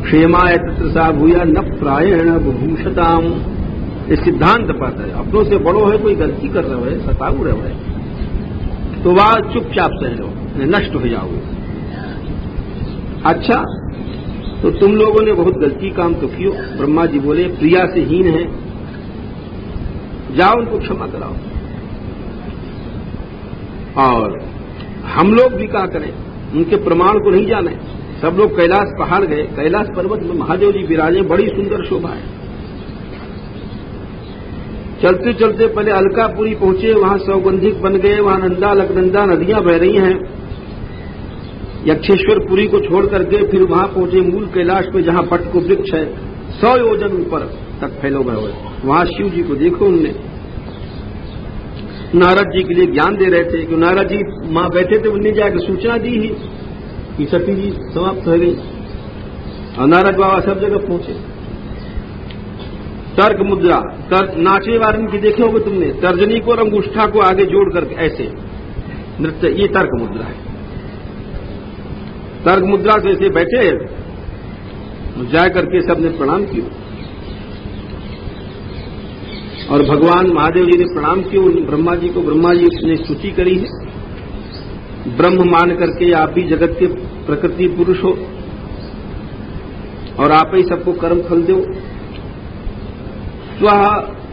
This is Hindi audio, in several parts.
क्षेमाय तत्र सा भूया न प्रायण भूषताम। ये सिद्धांत पाता है, अपनों से बड़ो है, कोई गलती कर रहे है, सताऊ रहे है, तो वह चुपचाप सह लो, नष्ट हो जाओगे। अच्छा, तो तुम लोगों ने बहुत गलती काम तो कियो। ब्रह्मा जी बोले प्रिया से हीन है, जाओ उनको क्षमा कराओ। और हम लोग भी क्या करें, उनके प्रमाण को नहीं जाने। सब लोग कैलाश पहाड़ गए, कैलाश पर्वत में महादेव जी विराजे, बड़ी सुंदर शोभा है। चलते चलते पहले अलकापुरी पहुंचे, वहां सौगंधिक बन गए, वहां नंदा अलकनंदा नदियां बह रही हैं। यक्षेश्वरपुरी को छोड़ करके फिर वहां पहुंचे मूल कैलाश पे, जहां पट को वृक्ष है 100 योजन ऊपर तक फैलो गए हुए। वहां शिव जी को देखो उनने, नारद जी के लिए ज्ञान दे रहे थे कि नारद जी वहां बैठे थे, उनने जाकर सूचना दी ही कि सती जी समाप्त हो गई। और नारद बाबा सब जगह पहुंचे। तर्क मुद्रा, नाचे वाले की देखे होगे तुमने, तर्जनी को और अंगूष्ठा को आगे जोड़ करके ऐसे नृत्य, ये तर्क मुद्रा है। तर्क मुद्रा से ऐसे बैठे, जा करके सबने प्रणाम किया और भगवान महादेव जी ने प्रणाम किया ब्रह्मा जी को। ब्रह्मा जी ने स्तुति करी है, ब्रह्म मान करके आप भी जगत के प्रकृति पुरुष हो और आप ही सबको कर्म फल दो। स्व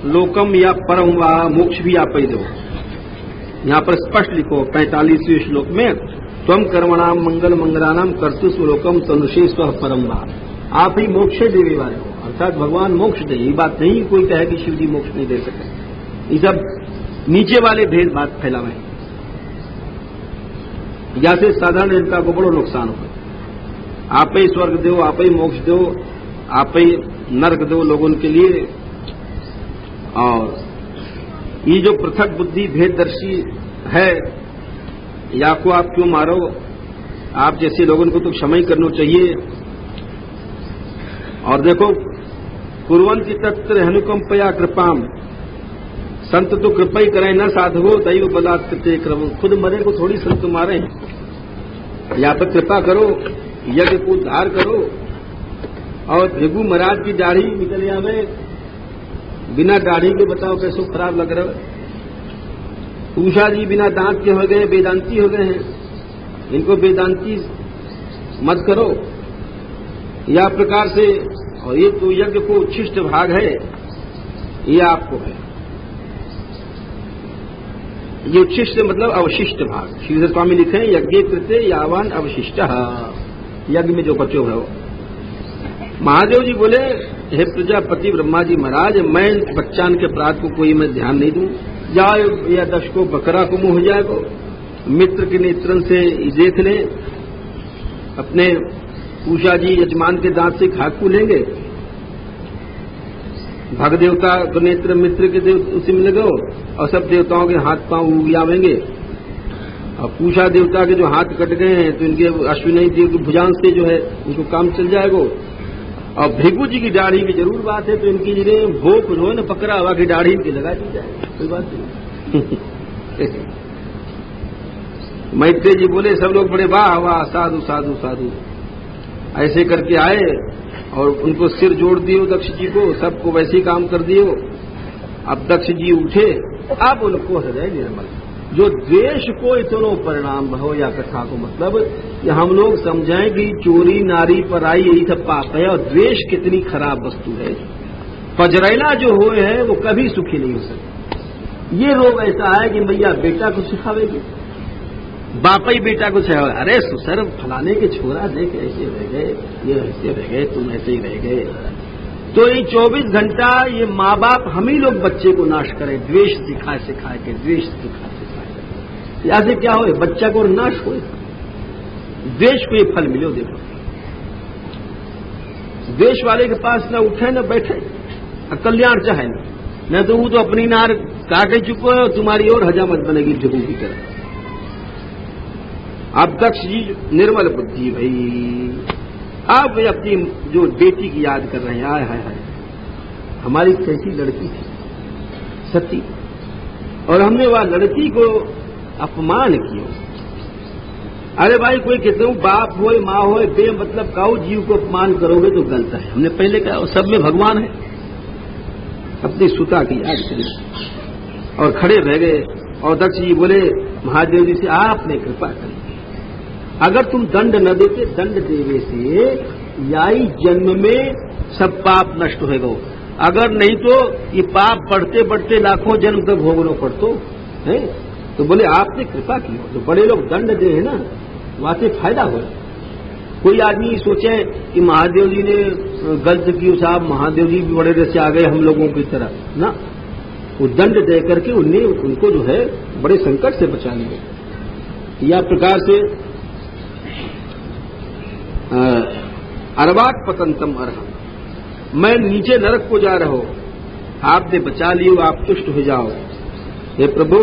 लोकम या परम वा मोक्ष भी आप ही दो। यहां पर स्पष्ट लिखो 45वें श्लोक में, त्वम कर्मणाम मंगल मंगलानाम कर्तु स्वलोकम तनुषे स्व परम वा। आप ही मोक्ष देने वाले हो, अर्थात भगवान मोक्ष दे। ये बात नहीं कोई कहे कि शिव जी मोक्ष नहीं दे सके, ये सब नीचे वाले भेद बात फैलावे, जैसे साधारण जनता को बड़ो नुकसान हो। आप ही स्वर्ग दो, आप ही मोक्ष दो, आप ही नरक दो लोगों के लिए। और ये जो पृथक बुद्धि भेददर्शी है, या को आप क्यों मारो, आप जैसे लोगों को तो क्षमा ही करना चाहिए। और देखो, कुर्वन्ति तत्र हनुकंपया कृपाम, संत तो कृपा ही करें, न साधवो दैव बलात्कृते क्रम। खुद मरे को थोड़ी संत मारे, या तो कृपा करो, यज्ञ को उद्धार करो। और भृगु महाराज की दाढ़ी निकल आवे, बिना दाढ़ी के बताओ कैसे खराब लग रहा है। उषा जी बिना दांत के हो गए, वेदांती हो गए हैं, इनको वेदांती मत करो। या प्रकार से, और ये तो यज्ञ को उच्छिष्ट भाग है, ये आपको है। ये उच्छिष्ट मतलब अवशिष्ट भाग। श्रीधर स्वामी लिखे हैं, यज्ञ कृते यावान अवशिष्ट, यज्ञ में जो बचो है। महादेव जी बोले, हे प्रजापति ब्रह्मा जी महाराज, मैं बच्चान के प्रात को कोई मैं ध्यान नहीं दूं। जाए या दश को बकरा को मुंह हो जाएगा, मित्र के नेत्रन से देख ले, अपने उषा जी यजमान के दांत से खाकू लेंगे, भग देवता को नेत्र मित्र के देव उसी में लगो, और सब देवताओं के हाथ पांव उगियावेंगे। और पूषा देवता के जो हाथ कट गए हैं तो इनके अश्विनी देव की भुजान से जो है उनको काम चल जाएगा। और भृगु जी की दाढ़ी की जरूर बात है, तो इनकी जगह भोप जो है ना पकड़ा हवा की दाढ़ी इनकी लगा दी जाए, कोई बात नहीं। मैत्रेय जी बोले, सब लोग बड़े वाह वाह साधु साधु साधु ऐसे करके आए और उनको सिर जोड़ दियो दक्ष जी को, सबको वैसे ही काम कर दियो। अब दक्ष जी उठे, अब उनको हृदय निर्मल। जो द्वेष को इतनो परिणाम हो, या कथा को मतलब कि हम लोग समझें कि चोरी नारी पराई यही सब पाप है, और द्वेष कितनी खराब वस्तु है। पजरैला जो हुए है वो कभी सुखी नहीं हो सकते। ये रोग ऐसा है कि मैया बेटा को सिखावेगी, बाप ही बेटा को सिखावे, अरे सुसर फलाने के छोरा देख ऐसे रह गए, ये ऐसे रह गए, तुम ऐसे ही रह गए। तो ये 24 घंटा ये माँ बाप हम ही लोग बच्चे को नाश करें, द्वेष सिखाए सिखाए के, द्वेष सिखाए सिखाए। या से क्या हो, बच्चा को नाश हो, द्वेष को ये फल मिलो। देखो, द्वेष वाले के पास न उठे न बैठे, कल्याण चाहे न तो वो तो अपनी नार काटे चुको है, और तुम्हारी और हजामत बनेगी ढबू की तरह। अब दक्ष जी निर्मल बुद्धि भाई, अब वे अपनी जो बेटी की याद कर रहे हैं, हाय हाय हाय हमारी कैसी लड़की थी सती, और हमने वह लड़की को अपमान किया। अरे भाई कोई कितने बाप हो माँ हो बे मतलब काऊ जीव को अपमान करोगे तो गलत है। हमने पहले कहा सब में भगवान है। अपनी सुता की याद करी और खड़े रह गए। और दक्ष जी बोले महादेव जी से आपने कृपा करी, अगर तुम दंड न देते, दंड देवे से याई जन्म में सब पाप नष्ट होएगा, अगर नहीं तो ये पाप बढ़ते बढ़ते लाखों जन्म तक भोगना पड़तो है। तो बोले आपने कृपा की हो, तो बड़े लोग दंड दे है ना, वहां से फायदा हो। कोई आदमी सोचे कि महादेव जी ने गलत की, साहब महादेव जी भी बड़े से आ गए हम लोगों की तरह ना, वो दंड दे करके उनको जो है बड़े संकट से बचा लिए। या प्रकार से अरवाक पतंतम अर्हम, मैं नीचे नरक को जा रहा हूं, आपने बचा लियो, आप तुष्ट हो जाओ हे प्रभु।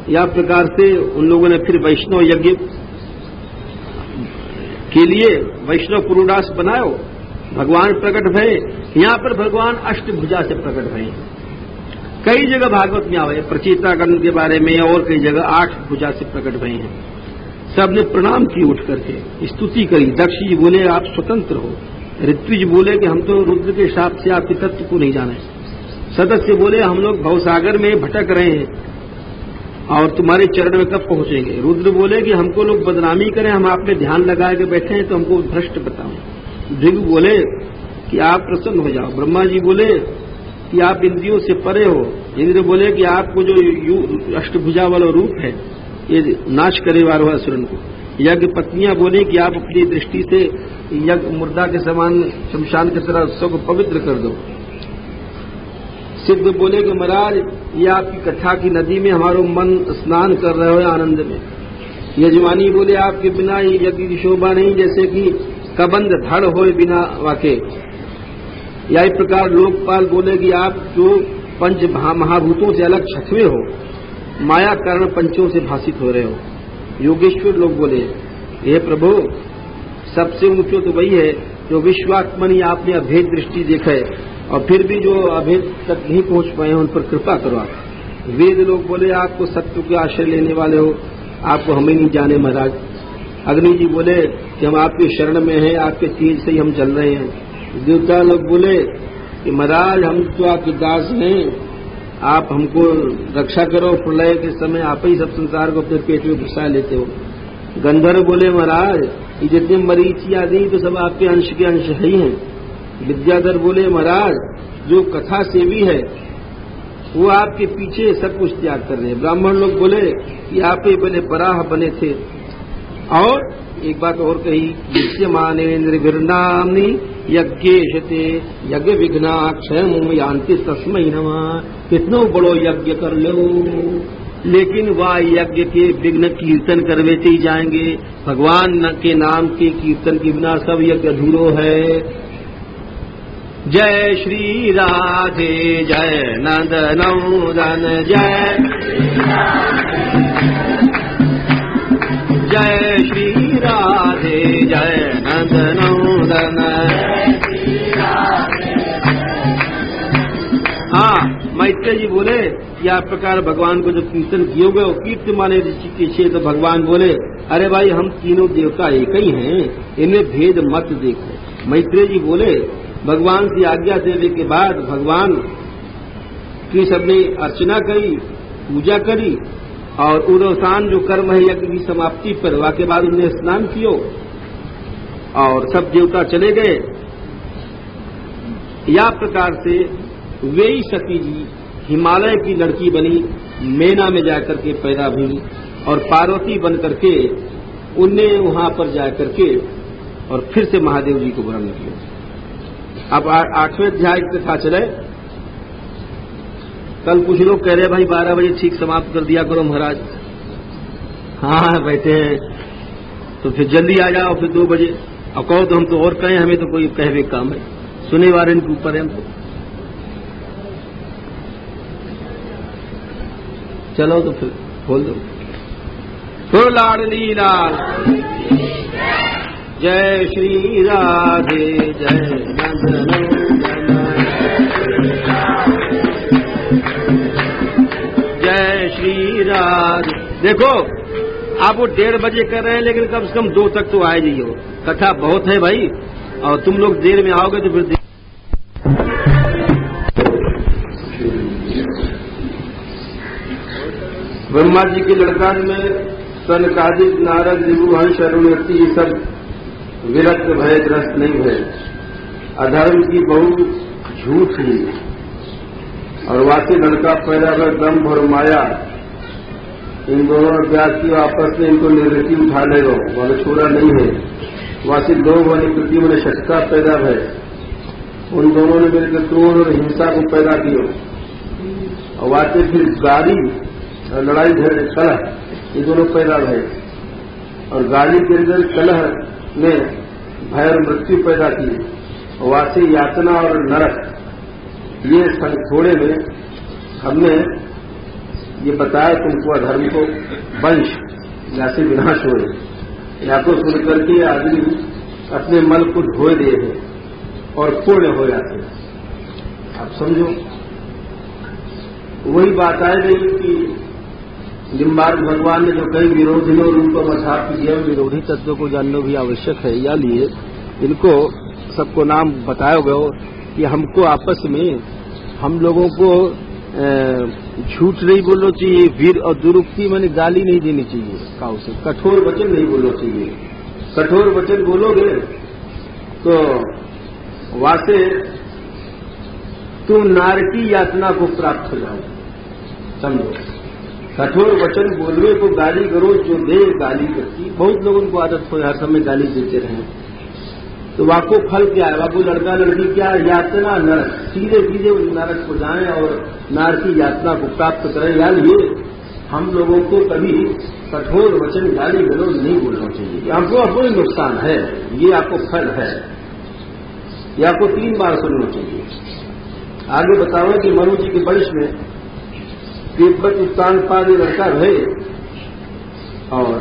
या प्रकार से उन लोगों ने फिर वैष्णव यज्ञ के लिए वैष्णव पुरुडास बनायो, भगवान प्रकट भये। यहां पर भगवान अष्टभुजा से प्रकट भये। कई जगह भागवत में आवे प्रचेतागण के बारे में, और कई जगह 8 भुजा से प्रकट भये हैं। सबने प्रणाम की उठ करके, स्तुति करी। दक्ष जी बोले आप स्वतंत्र हो। ऋत्विज बोले कि हम तो रुद्र के शाप से आपके तत्व को नहीं जाने। सदस्य बोले हम लोग भवसागर में भटक रहे हैं और तुम्हारे चरण में कब पहुंचेंगे। रुद्र बोले कि हमको लोग बदनामी करें, हम आप में ध्यान लगा के बैठे हैं तो हमको भ्रष्ट बताओ। भृगु बोले कि आप प्रसन्न हो जाओ। ब्रह्मा जी बोले कि आप इंद्रियों से परे हो। इंद्र बोले कि आपको जो अष्टभुजा वाला रूप है ये नाश करे वाला असुरन को। यज्ञ पत्नियां बोले कि आप अपनी दृष्टि से यज्ञ मुर्दा के समान शमशान की तरह सबको पवित्र कर दो। सिद्ध बोले कि महाराज ये आपकी कथा की नदी में हमारो मन स्नान कर रहे हो आनंद में। यजमानी बोले आपके बिना ये यज्ञ की शोभा नहीं, जैसे कि कबंध धड़ हो बिना वाके। या इस प्रकार लोकपाल बोले कि आप जो पंच महाभूतों से अलग छठवें हो, माया कारण पंचों से भाषित हो रहे हो। योगेश्वर लोग बोले हे प्रभु सबसे ऊंचो तो वही है जो विश्वात्मनि आपने अभेद दृष्टि देखा है और फिर भी जो अभेद तक नहीं पहुंच पाए हैं उन पर कृपा करो आप। वेद लोग बोले आपको सत्य के आश्रय लेने वाले हो, आपको हमें नहीं जाने महाराज। अग्नि जी बोले कि हम आपके शरण में हैं, आपके तेज से ही हम चल रहे हैं। देवता लोग बोले कि महाराज हम तो आपके दास हैं, आप हमको रक्षा करो, प्रलय के समय आप ही सब संसार को अपने पेट में घुसा लेते हो। गंधर्व बोले महाराज ये जितने मरीची आदि तो सब आपके अंश के अंश ही हैं। विद्याधर बोले महाराज जो कथा सेवी है वो आपके पीछे सब कुछ त्याग कर रहे हैं। ब्राह्मण लोग बोले कि आप ही पहले बराह बने थे। और एक बात और कही, विद्यमानेन्द्र गिरनामनी यज्ञेशते यज्ञ विघ्नाक्षयम यान्ति तस्मै नमः। कितनो बड़ो यज्ञ कर लो लेकिन वह यज्ञ के विघ्न कीर्तन करवेते ही जाएंगे। भगवान के नाम के कीर्तन के बिना सब यज्ञ अधूरो है। जय श्री राधे जय नंद नंदन जय जय श्री राधे जय नंद नंदन। हाँ मैत्रेय जी बोले या प्रकार भगवान को जब कीर्तन कियोगे कीर्ति माने ऋषि तो भगवान बोले अरे भाई हम तीनों देवता एक ही हैं, इन्हें भेद मत देखो। मैत्रेय जी बोले भगवान की आज्ञा देने के बाद भगवान की सबने अर्चना करी, पूजा करी और उदवसान जो कर्म है यज्ञ की समाप्ति पर हुआ के बाद उन्हें स्नान कियो और सब देवता चले गए। या प्रकार से वे ही सती जी हिमालय की लड़की बनी, मेना में जाकर के पैदा हुई और पार्वती बन करके उनने वहां पर जाकर के और फिर से महादेव जी को वर्ण किया। अब 8वें अध्याय की कथा चले। कल कुछ लोग कह रहे भाई 12 बजे ठीक समाप्त कर दिया करो महाराज। हाँ बैठे हैं तो फिर जल्दी आ जाओ, फिर 2 बजे और कहो तो हम तो और कहें, हमें तो कोई कहवे काम है, सुने वाले इनके ऊपर है हमको। चलो तो फिर खोल दो। तो लाडली लाल जय श्री राधे जय नंदन जय श्री राधे। देखो आप वो 1:30 बजे कर रहे हैं, लेकिन कम से कम 2 तक तो आए जाइए। कथा बहुत है भाई, और तुम लोग देर में आओगे तो फिर ब्रह्मा जी के लड़का में सनकादिक नारद ऋभुवंश अरुणति ये सब विरक्त भय ग्रस्त नहीं भय। अधर्म की बहु झूठ ही और वासी लड़का पैदा कर दम्भ और माया, इन दोनों अभ्यास की आपस में इनको निर्वृत्ति उठा लेगा, वाले छोड़ा नहीं है। वासी लोग वाली कृति मैंने शक्का पैदा है, उन दोनों ने मिलकर क्रोध और हिंसा को पैदा किया। और वासे फिर गाली और लड़ाई झगड़े कलह ये दोनों पैदा भय, और गाली के अंदर कलह ने भय और मृत्यु पैदा की। और वासे यातना और नरक ये थोड़े में हमने ये बताया तुमको अधर्म को वंश जैसे विनाश हो, या तो सुन करके आदमी अपने मन को धोए दे है और पूर्ण हो जाते। आप समझो वही बात आए गई कि निम्बार्क भगवान ने जो कई विरोधियों उनको अर्थात जीवन विरोधी तत्वों को जानना भी आवश्यक है। या लिए इनको सबको नाम बताया गया कि हमको आपस में हम लोगों को झूठ नहीं बोलना चाहिए, वीर और दुरुक्ति मैंने गाली नहीं देनी चाहिए, काउ से कठोर वचन नहीं बोलना चाहिए। कठोर वचन बोलोगे तो वासे तुम नारकी यातना को प्राप्त हो जाओ। समझो, कठोर वचन बोलने को गाली करो, जो दे गाली करती, बहुत लोगों को आदत हो हर समय गाली देते रहे, तो वाको फल क्या है? वाको लड़का लड़की क्या यातना नरक, सीधे सीधे उस नरक को जाएं और नार की यातना को प्राप्त करें। यार ये हम लोगों को कभी कठोर वचन गाली गलौज नहीं बोलना चाहिए। आपको आपको नुकसान है, ये आपको फल है, ये आपको 3 बार सुनना चाहिए। आगे बताओ कि मनु जी के वंश में तिब्बत उत्तानपाद लड़का रहे, और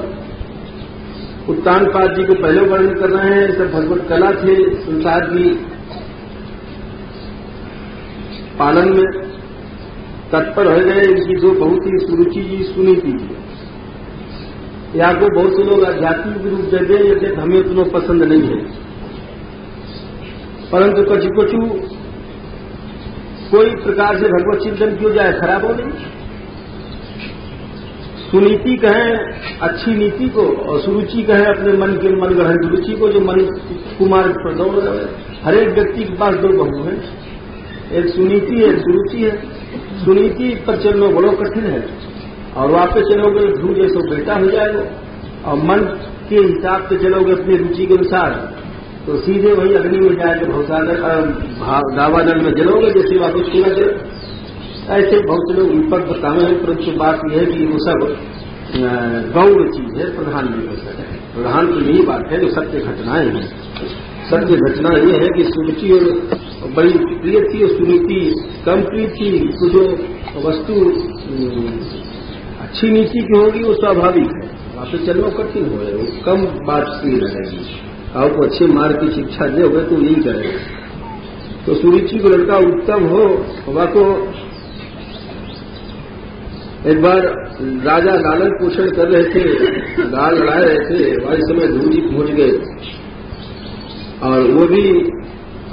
उत्तानपाद जी को पहले वर्णन कर रहे हैं। सब भगवत कला थे, संसार की पालन में तत्पर हो गए। इनकी दो बहुत ही सुरुचि जी सुनीति जी, या को बहुत से लोग आध्यात्मिक रूप दे दें, ये हमें उतना पसंद नहीं है, परंतु कछु कछु कोई प्रकार से भगवत चिंतन क्यों जाए, खराब हो नहीं। सुनीति कहें अच्छी नीति को, और सुरुचि कहें अपने मन के मन ग्रहण रुचि को, जो मन कुमार पर दौड़ रहे। हर एक व्यक्ति के पास 2 बहू हैं, एक सुनीति है, एक सुरुचि है। सुनीति पर चलना बड़ा कठिन है, और वापस चलोगे धू जैसो बेटा हो जाएगा, और मन के हिसाब से चलोगे अपनी रुचि के अनुसार तो सीधे वही अग्नि में जाएगा, भवसागर दावानल में जलोगे, जैसे वापस पूरा चले। ऐसे बहुत से लोग विपद बताए हैं, परंतु बात यह है कि वो सब गौण चीज है, प्रधान नहीं हो सकता। प्रधान तो यही बात है जो सत्य घटनाएं हैं। सत्य घटना ये है कि सुरुचि और बड़ी प्रिय थी और सुनीति कम प्रिय थी। तो जो वस्तु अच्छी नीति की होगी वो स्वाभाविक है, वापस चलना कठिन हो जाएगा, कम बात की रहेगी। आपको अच्छे मार्ग की शिक्षा दोगे तो यही करेगा। तो सुरुचि को लड़का उत्तम हो, वह को एक बार राजा लालन पोषण कर रहे थे, गाल लड़ा रहे थे, वही समय ध्रुव जी पहुंच गए, और वो भी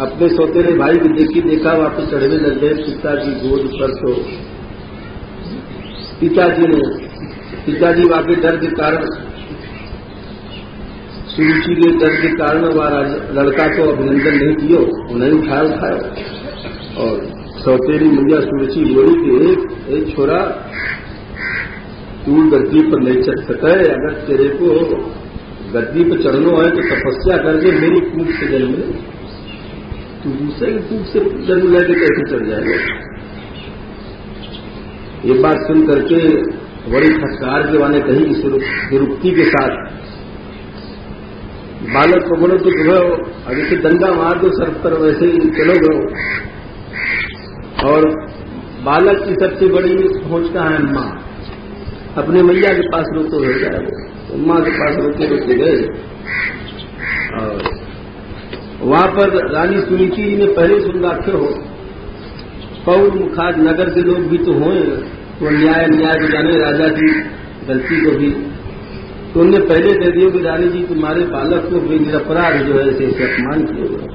अपने सौतेले भाई को देखा वापस चढ़ने लग गए पिताजी गोद पर। तो पिताजी वाकई डर के कारण, सुरुचि के डर के कारण वह लड़का को अभिनंदन नहीं किया, नहीं उठाया। और सौतेली मुझे सुरुचि बोली कि एक छोरा तू गद्दी पर नहीं चढ़ सकता है, अगर तेरे को गद्दी पर चढ़ना है तो तपस्या करके मेरी कूट से जन्म ले, तू दूसरे की कूट से जन्म लेके कैसे चढ़ जाएगा। ये बात सुन करके बड़ी फटकार के वाने कही कि दुरुक्ति के साथ बालक को बोलो तो तुम्हें अगर से दंगा मार दो सर पर, वैसे ही चलोगे। और बालक की सबसे बड़ी पहुंचता है माँ, अपने मैया के पास रोते हो जाएगा, तो माँ के पास रोते रोते गए। और वहां पर रानी सुनीति जी ने पहले सुन रखे हो, पौर मुखाद नगर के लोग भी तो हों, तो न्याय को जाने, राजा की गलती को भी तो उनने पहले कह दिया कि रानी जी तुम्हारे बालक को निरपराध जो है ऐसे अपमान किए हुए।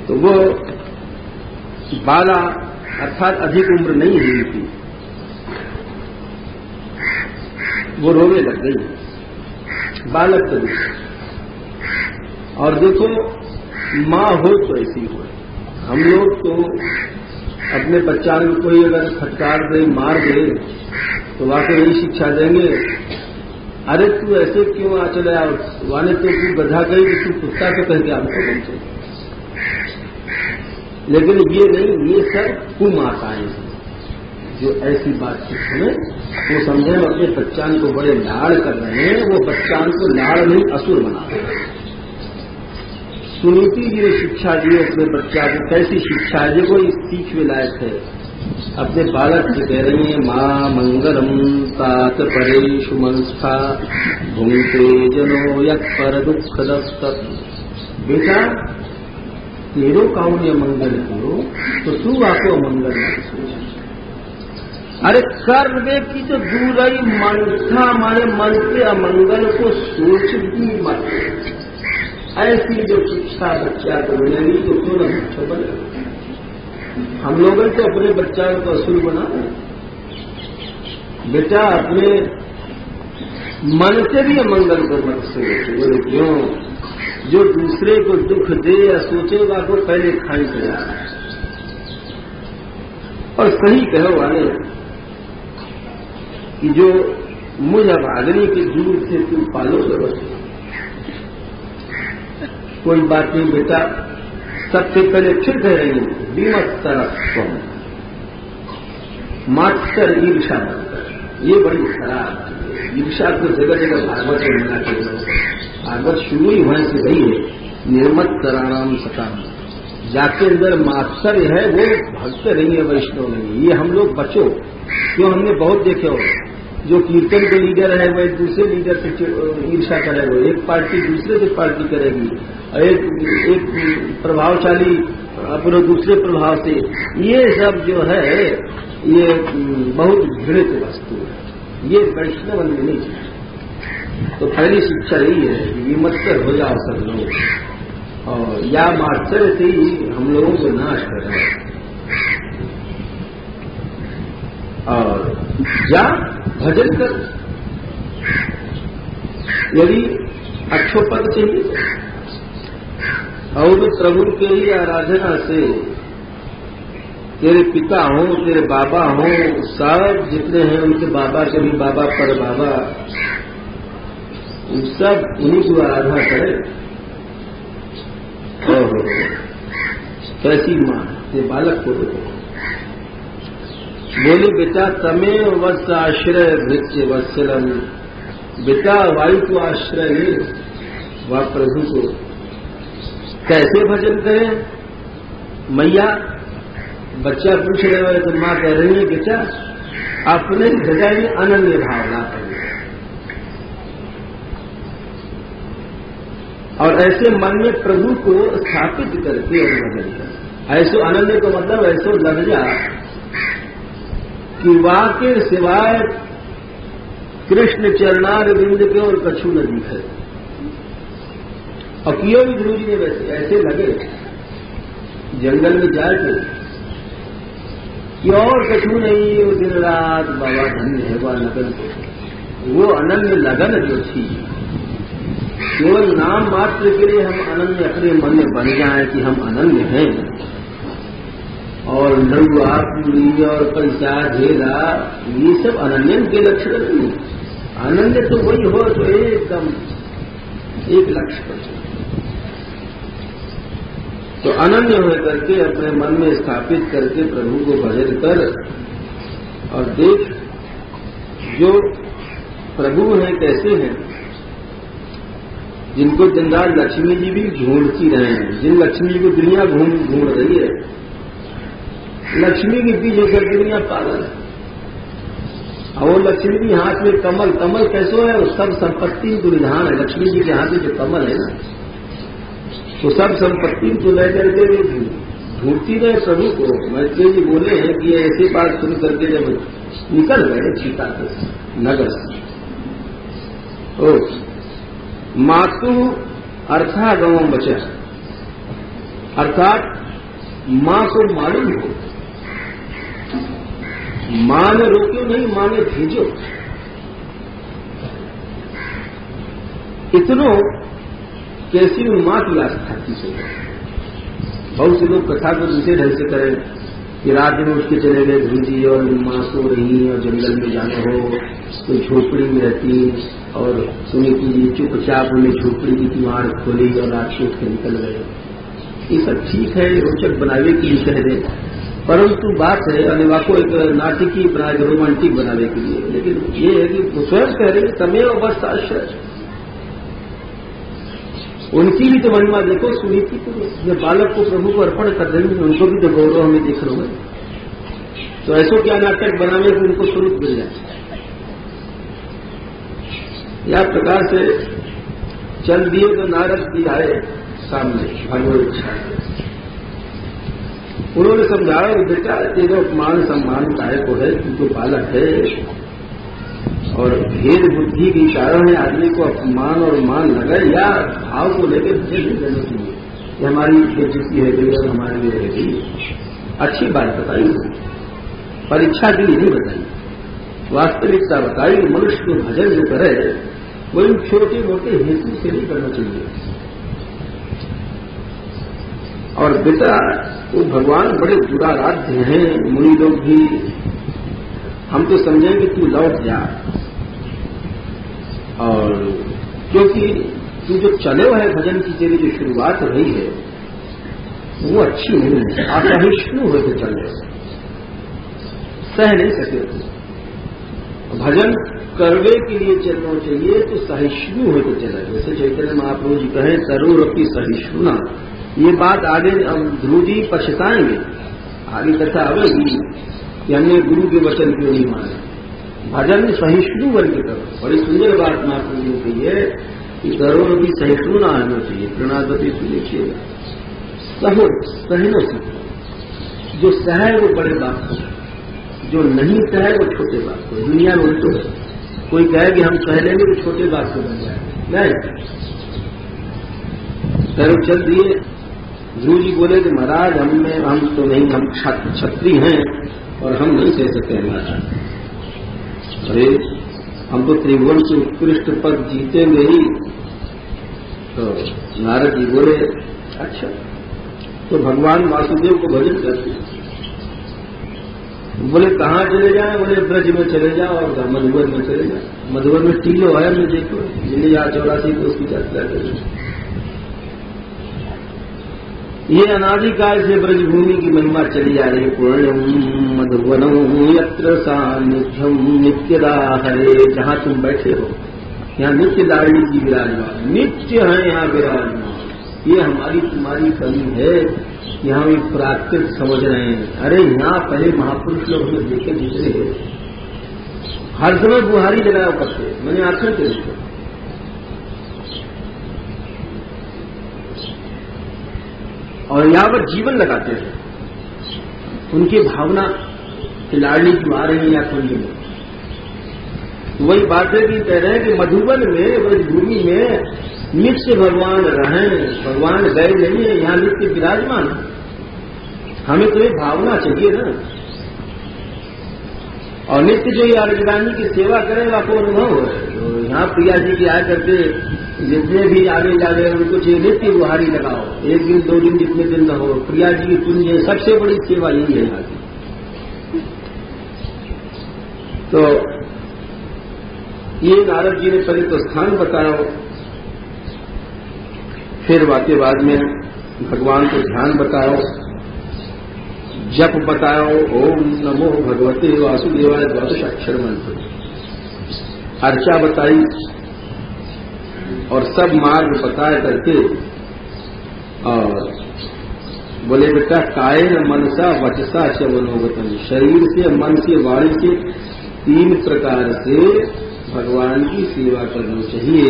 तो वो बाला अर्थात अधिक उम्र नहीं हुई थी, वो रोने लग गई, बालक तो नहीं। और देखो माँ हो तो ऐसी हो, हम लोग तो अपने बच्चा को कोई अगर फटकार दे मार दे तो वाकई यही शिक्षा देंगे, अरे तू ऐसे क्यों आ चले आओ, वाने तो तू गधा गई कि तू कुत्ता तो कह के आपको पहुंचे। लेकिन ये नहीं, ये सब कुमाताएं हैं जो ऐसी बातचीत हमें वो समझे अपने बच्चान को बड़े लाड़ कर रहे हैं, वो बच्चान को लाड़ नहीं असुर बना रहे हैं। सुनीति जी ने शिक्षा दी अपने बच्चा को, कैसी शिक्षा है, जो कोई सीख में लायक है। अपने बालक से कह रही है, माँ मंगलम तात परेशु मंस्था भूंते जनो यत् पर दुख दस्तक। बेटा तेरो काउन्य मंगल करो तो तू आपको मंगल मत सोच। अरे कर्म की तो दूर ही मंथा माने मन के अमंगल को सोच भी मत। ऐसी जो शिक्षा बच्चा को मिलेगी तो क्यों न बच्चों बने। हम लोग तो अपने बच्चा को असुर बना बेटा, अपने मन से भी अमंगल को मत सोचो। बोले क्यों? जो दूसरे को दुख दे या सोचेगा वो पहले खाई तैयार है। और सही कहो वाले कि जो मुझ अभागनी के दूर से तुम पालो जरूर। कोई बात नहीं बेटा, सबसे पहले फिर कहेंगे विमत्सरत्वम, मात्सर ईर्षा बनकर। ये बड़ी खराब ईर्षा को जगह जगह भागवत में मिला के भागवत शुरू ही होने से वही है, निर्मत्सराणाम सताम। जाके अंदर मात्सर्य है वो भक्त नहीं है, वैष्णव नहीं। ये हम लोग बचो, क्यों हमने बहुत देखे हो जो कीर्तन के लीडर है वो एक दूसरे लीडर से ईर्षा करेगा, एक पार्टी दूसरे से पार्टी करेगी, एक प्रभावशाली अपने दूसरे प्रभाव से। ये सब जो है ये बहुत घृणित वस्तु है, ये वैष्णव में नहीं चाहिए। तो पहली शिक्षा यही है कि विमत्सर हो जाओ सब लोग, और या मात्सर्य से ही हम लोगों को नाश कर रहे हैं। और या भजन कर, यदि अक्षोपद चाहिए और प्रभु के ही आराधना से तेरे पिता हो, तेरे बाबा हो, सब जितने हैं उनके बाबा के भी बाबा पर बाबा, सब उन्हीं को आराधना करे। कैसी मां ये बालक को देखो, बोली बेटा तमें वत्स आश्रय भृत्य वत्सलम। बेटा वायु को आश्रय ले, वह प्रभु को कैसे भजन करें। मैया बच्चा पूछ रहे हो तो मां कह रही है बेटा अपने हृदय में अनन्य भावना करें, और ऐसे मन में प्रभु को स्थापित करके और भजन करें। ऐसो अनन्य का मतलब ऐसो लग जा कि वहां के सिवाय कृष्ण चरणार बिंद के और कछु न दिखे। और कियो भी ध्रुव जी ने वैसे ऐसे लगे जंगल में जाए थे कि और कछु नहीं, वो दिन रात बाबा धन्य है वह लगन, वो अनन्य लगन जो थी, केवल नाम मात्र के लिए हम अनन्य अपने मन में बन जाए कि हम अनन्य हैं, और नरुआ पूरी और पैसा ढेला ये सब अनन्य के लक्षण नहीं। अनन्य तो वही हो जो एकदम एक लक्ष्य पर। तो अनन्य हो करके अपने मन में स्थापित करके प्रभु को भजन कर, और देख जो प्रभु हैं कैसे हैं, जिनको दिन रात लक्ष्मी जी भी ढूंढती रहे हैं, जिन लक्ष्मी जी को दुनिया ढूंढ रही है, लक्ष्मी के पीछे कर दुनिया पागल है। और वो लक्ष्मी के हाथ में कमल, कमल कैसो है, वो सब संपत्ति को निधान है। लक्ष्मी जी के हाथ में जो कमल है ना, तो सब संपत्ति को लेकर के ढूंढती रहे प्रभु को। मैत्री जी बोले हैं कि ऐसी बात सुन करके जब निकल गए सीता से, नगर। ओ मातु अर्थागमम बचा, अर्थात मां को मालूम हो, मां ने रोक्यो नहीं, मां ने भेजो। इतनो कैसी मां की आस्था की से। बहुत से लोग कथा को दूसरे ढंग से करें कि रात में उठ के चले गए ध्रुजी और मां सो रही और जंगल में जाना हो, कोई झोपड़ी में रहती और सुनी की चुपचाप उन्हें झोपड़ी की किवाड़ खोली और रात को उठ के निकल गए। ये सब ठीक है, रोचक बनावे के लिए कह दें, परंतु बात है अनिवा को एक नाटकीय बनाए, रोमांटिक बनाने के लिए। लेकिन ये है कि स्वयं कह रहे तमेव अवस्था आश्रय, उनकी भी तो महिमा देखो, सुनीति को जब बालक को प्रभु को अर्पण कर देंगे उनको भी तो गौरव हमें देख रहे हैं। तो ऐसो क्या नाटक बनाने को उनको स्वरूप मिल जाए। या प्रकार से चल दिए तो नारद जी आए सामने भगवत इच्छा। उन्होंने समझाया बेटा तेरा मान सम्मान काय को है, तू तो बालक है और भेद बुद्धि के कारण आदमी को अपमान और मान लगे या भाव को लेकर भेद नहीं देना चाहिए। ये हमारी बेइज्जती है गई और हमारे लिए रहेगी। अच्छी बात बताई, परीक्षा के लिए नहीं बताई, वास्तविकता बताई। मनुष्य को भजन जो करे वो इन छोटे मोटे हेतु से नहीं करना चाहिए। और बेटा वो भगवान बड़े दुराराध्य हैं, मुनि लोग भी, हम तो समझेंगे तू लौट जा। और क्योंकि तू जो चले हुए भजन की तेरी जो शुरुआत रही है वो अच्छी नहीं है, असहिष्णु होकर चले, सह नहीं सके। भजन करने के लिए चलना चाहिए तो सहिष्णु होकर चले। जैसे चैतन्य महाप्रभु जी कहें तरुरपि सहिष्णुना, ये बात आगे ध्रुव जी पछताएंगे, आगे कथा आवेगी कि हमने गुरु के वचन क्यों नहीं माने। भजन सहिष्णु बन के करो। बड़ी सुंदर बात महाप्रभु जी ने कही है कि तरुरपि सहिष्णु ना आना चाहिए। प्रणादपि सुनिश्चिएगा, सहो सहनो सीखो। जो सह वो बड़े बात को, जो नहीं सह वो छोटे बात को। दुनिया में उल्टो है, कोई कहे कि हम सह लेंगे तो छोटे बात को बन जाए, नहीं। पैरों चल दिए। ध्रुव जी बोले कि महाराज हम तो नहीं, हम क्षत्रिय हैं और हम नहीं सह सकते महाराज। अरे हम तो त्रिभुवन से उत्कृष्ट पद जीतेंगे ही। तो नारद जी बोले अच्छा तो भगवान वासुदेव को भजन करते। बोले कहाँ चले जाए? बोले ब्रज में चले जाओ और मधुबन में चले जाओ। मधुबन में टीलो है, में देखो जिन्हें यहाँ 84 को उसकी यात्रा करें। ये अनादिकाल से ब्रजभूमि की महिमा चली जा रही है। पूर्णम मधुवनम यत्र सानिध्यम नित्यदा हरे, जहां तुम बैठे हो यहाँ नित्य दारिणी जी विराजमान, नित्य है यहाँ विराजमान। ये हमारी तुम्हारी कमी है, यहाँ भी प्राकृत समझ रहे हैं। अरे यहाँ पहले महापुरुष लोग हमें देखे दूसरे हर समय बुहारी लगाया करते, मैंने आंखों से देखे। और यहाँ पर जीवन लगाते हैं, उनकी भावना कि लाडली जो आ रही है या कुंज में। वही बात है कि कह रहे हैं कि मधुबन में ब्रजभूमि में नित्य भगवान रहें, भगवान गए नहीं है, यहाँ नित्य विराजमान। हमें तो ये भावना चाहिए ना। और नित्य जो ये अर्जरानी की सेवा करें आपको अनुभव है। तो यहाँ प्रिया जी की आया करके जितने भी आगे जा रहे हैं उनको चाहिए नित्य बुहारी लगाओ, 1 दिन 2 दिन जितने दिन न हो। प्रिया जी की पुण्य सबसे बड़ी सेवा यही है यहाँ की। तो ये नारद जी ने पहले तो स्थान बताया, फिर बातें बाद में भगवान को ध्यान बताओ, जप बताओ, ओम नमो भगवते वासुदेवाय 12 अक्षर मंत्र, अर्चा बताई और सब मार्ग बताए करके। और बोले बेटा कायेन मनसा वचसा च मनोगतम, शरीर से मन से वाणी से 3 प्रकार से भगवान की सेवा करनी चाहिए।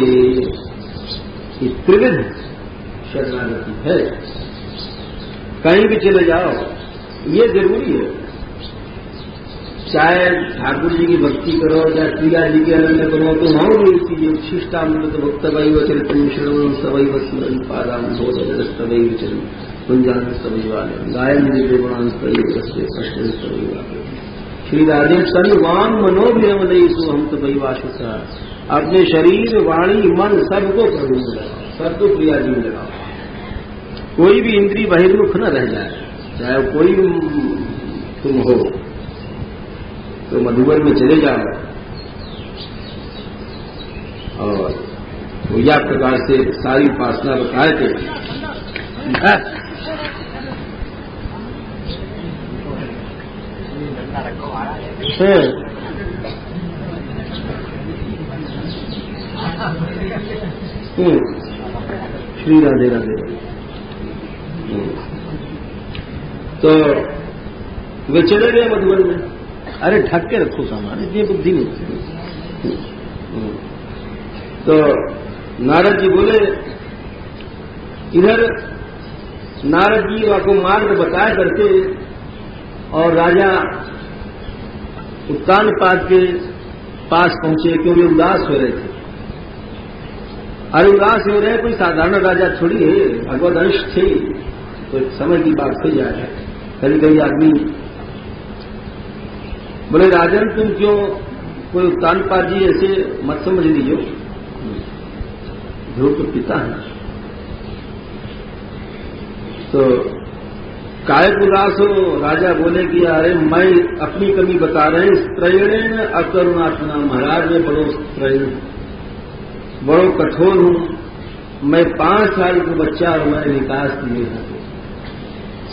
ये त्रिविध शरणागति है। कहीं भी चले जाओ ये जरूरी है। चाहे ठाकुर जी की भक्ति करो, चाहे प्रिया जी के अनन्य करो, तो वहां भी चीजें शिष्टामृत भक्त वैव चरित्रम श्रवण सवैव स्मरण पादाम बोधस्तवैव चरण कुंजान सवैवाले गायन देवगुणान सवैव रस्ते कृष्ण सवैवाले श्री राधे सर्वांग मनोभिरमदयसु हम तो वैवाशुता। अपने शरीर वाणी मन सबको प्रभु में लगाओ, सबको प्रिया जी में लगाओ। कोई भी इंद्रिय बहिर्मुख न रह जाए, चाहे कोई तुम हो तो मधुबन में चले जाओ और पूजा प्रकार से सारी उपासना बताए थे। श्री राधे राधे। तो वे चले गए मधुबन में। अरे ढक के रखो सामान, इतनी बुद्धि नहीं। तो नारद जी बोले, इधर नारद जी को मार्ग बताया करके और राजा उत्तानपाद के पास पहुंचे, क्योंकि उदास हो रहे थे। अरे उदास हो रहे, कोई साधारण राजा थोड़ी है, भगवत अंश थे, तो समय की बात हो जाए। कभी कभी आदमी बोले, राजन तुम क्यों, कोई उत्तानपाद जी ऐसे मत समझ लीजिए, ध्रुव तो पिता है, तो काय उदास हो। राजा बोले कि अरे मैं अपनी कमी बता रहे हैं, स्त्रयण अकरुणात्मा, महाराज में बड़ो स्त्रयण, बड़ो कठोर हूं। मैं 5 साल का बच्चा और मैंने निकास दिए हैं,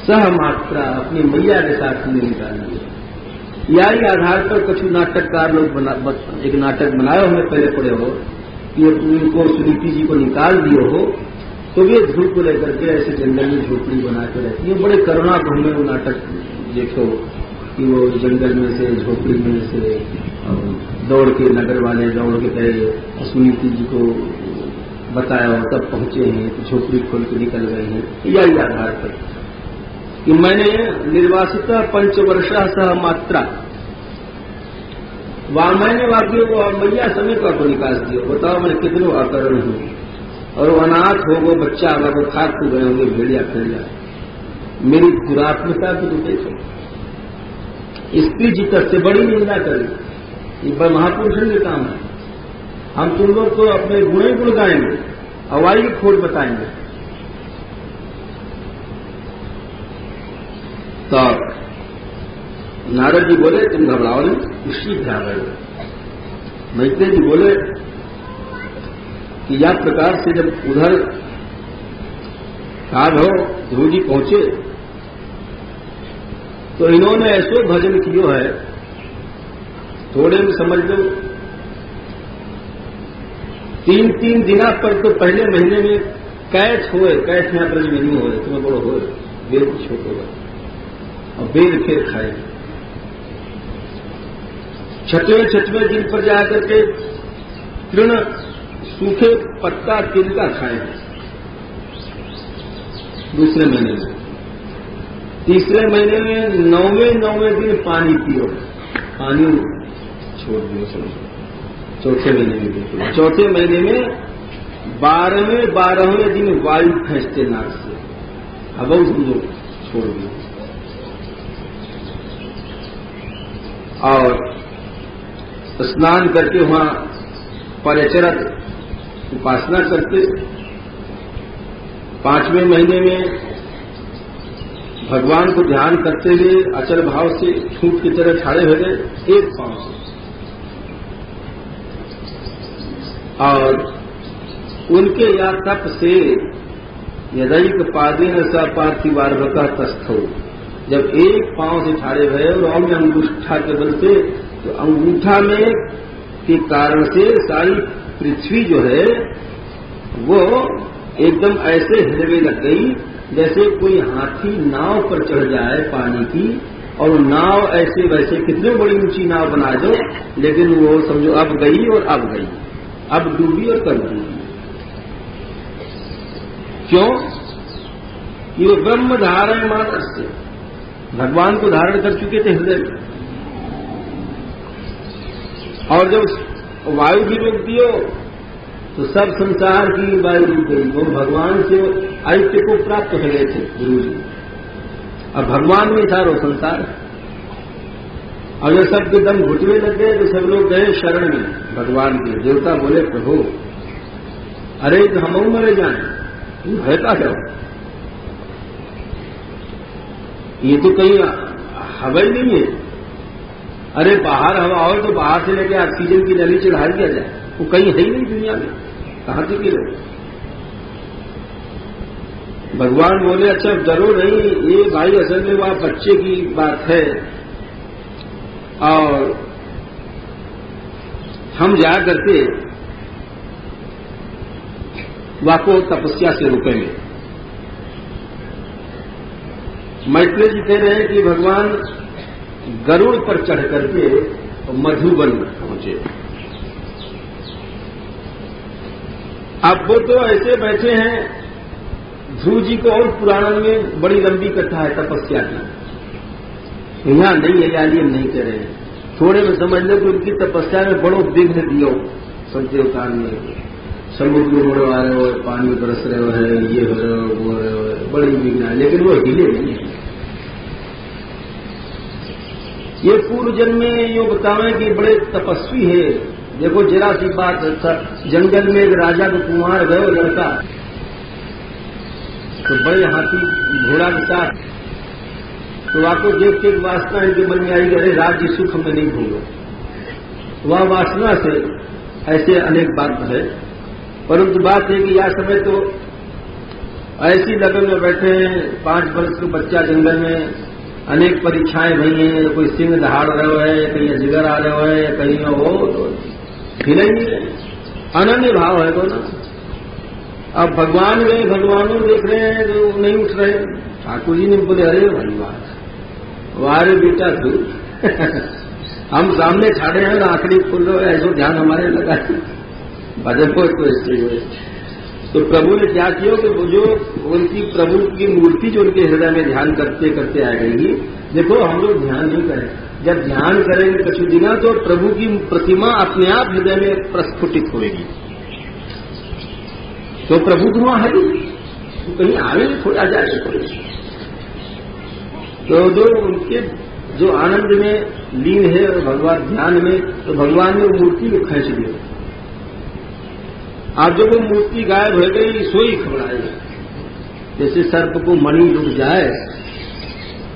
सह मात्रा अपनी मैया के साथ में निकाल दिया। यही आधार पर कुछ नाटककार लोग एक नाटक बनाए हो, हमें पहले पढ़े हो कि उनको सुनीति जी को निकाल दिए हो, तो वे ध्रुव को लेकर के ऐसे जंगल में झोपड़ी बना के रहती है। बड़े करुणा भूमि वो नाटक देखो कि वो जंगल में से, झोपड़ी में से दौड़ के, नगर वाले दौड़ के गए, सुनीति जी को बताया हो, तब पहुंचे हैं, तो झोपड़ी खोल के निकल गए हैं। यही आधार पर कि मैंने निर्वासित 5 वर्षा सह मात्रा, मैंने वाक्य को मैया समेत को निकास दिया। बताओ मैं कितनों अकरण हूं, और वो अनाथ हो, वो बच्चा होगा, वो खाक को गए होंगे, भेड़िया फिर जाए। मेरी दुरात्मता को तो देखो, स्त्री जी से बड़ी निंदा करें, ये महापुरुषों के काम है। हम तुम लोग तो अपने गुणे गुण गाएंगे, अवाई की खोट बताएंगे। तो नारद जी बोले, तुम घबराओ नहीं, उसी ध्यान रहे। मैत्रेय जी बोले कि यह प्रकार से जब उधर साध हो ध्रुव जी पहुंचे, तो इन्होंने ऐसो भजन कियो है, थोड़े में समझ लो 3 दिना पर। तो पहले महीने में कैथ होए, कैथ में ब्रज में नहीं होए, तुम्हें बड़ो होए, बेल छोटे हुए और बेल फिर खाए। 6वें दिन पर जाकर के तृण, सूखे पत्ता तिनका खाए। दूसरे महीने में, तीसरे महीने में 9वें दिन पानी पियो, पानी छोड़ दियो समझो। चौथे महीने में बिल्कुल, चौथे महीने में 12वें दिन वायु खींचते नाक से, हवा उसको छोड़ दियो। और स्नान करके वहां परिचरत उपासना करते। 5वें महीने में भगवान को ध्यान करते हुए अचल भाव से छूट की तरह खड़े हो गए, एक पांव से, और उनके या तप से यदैक पादेन सपार्थिवार्भका तस्थो, जब एक पांव से ठाड़े हुए और अंगूठा के बल से, तो अंगूठा में के कारण से सारी पृथ्वी जो है वो एकदम ऐसे हिलने लग गई जैसे कोई हाथी नाव पर चढ़ जाए पानी की, और नाव ऐसे वैसे कितने बड़ी ऊंची नाव बना दो, लेकिन वो समझो अब गई और अब गई, अब डूबी और कब डूबी। क्यों? ये ब्रह्म धारण मानस से भगवान को धारण कर चुके थे हृदय में। और जब वायु भी रोक दियो तो सब संसार की वायु रुक गई। वो भगवान से ऐक्य को प्राप्त हो गए थे गुरु जी। अब भगवान में था वो संसार। और जब सबके दम घुटने लग गए तो सब लोग गए शरण में भगवान के। देवता बोले प्रभु अरे तो हम मरे जाए, है क्या क्या? ये तो कहीं हवा ही नहीं है। अरे बाहर हवा और तो बाहर से लेके ऑक्सीजन की नली चढ़ा दिया जाए, वो कहीं है ही नहीं दुनिया में, कहां से गिरे? भगवान बोले अच्छा डरो नहीं, ये भाई असल में वह बच्चे की बात है और हम जा करके वाको तपस्या से रुकेंगे। मैत्रेय जी कह रहे हैं कि भगवान गरुड़ पर चढ़ करके मधुबन पहुंचे। अब वो तो ऐसे बैठे हैं, ध्रुव जी को और पुराण में बड़ी लंबी कथा है तपस्या की, यहां नहीं है, यानी हम नहीं कह रहे हैं। थोड़े में समझ लो कि उनकी तपस्या में बड़ो विघ्न दियो सब देवता ने। समुद्र में उड़ आ रहे हो, पानी में बरस रहे हो, है ये हो रहे हो, वो हो रहे हो, बड़ी विघ्न है, लेकिन वो हिले नहीं है। ये पूर्व जन्म में यो बतावे कि बड़े तपस्वी है। देखो जरा सी बात, जंगल में एक राजा को कुमार गए लड़का, तो बड़े हाथी घोड़ा के साथ, तो आपको देख के वासना इनके मन में आई, अरे राज्य सुख में नहीं भूलो। वह वासना से ऐसे अनेक बात है, परंतु बात है कि यह समय तो ऐसी लगन में बैठे हैं, 5 वर्ष का बच्चा जंगल में, अनेक परीक्षाएं भई हैं, कोई सिंह दहाड़ रहे है, कहीं अजगर आ रहे है, कहीं वो तो हिलेंगे, अनन्य भाव है वो ना। अब भगवान गए, भगवानों देख रहे हैं जो नहीं उठ रहे। ठाकुर जी ने बोले अरे भगवान वारे बेटा तू हम सामने खड़े हैं, आंखड़ी खोल रहे हो, ऐसा ध्यान हमारे लगा भजन को तो इसलिए। तो प्रभु ने क्या किया कि वो जो उनकी प्रभु की मूर्ति जो उनके हृदय में ध्यान करते करते आ गई। देखो हम लोग ध्यान नहीं करें, जब ध्यान करेंगे कुछ दिना तो प्रभु की प्रतिमा अपने आप हृदय में प्रस्फुटित होगी। तो प्रभु तो वहां है तो कहीं आगे थोड़ा जाए। तो जो उनके जो आनंद में लीन है भगवान ध्यान में, तो भगवान ने मूर्ति को खींच दिया। आप जब वो मूर्ति गायब हो गई, सोई घबराए, जैसे सर्प को मणि लुट जाए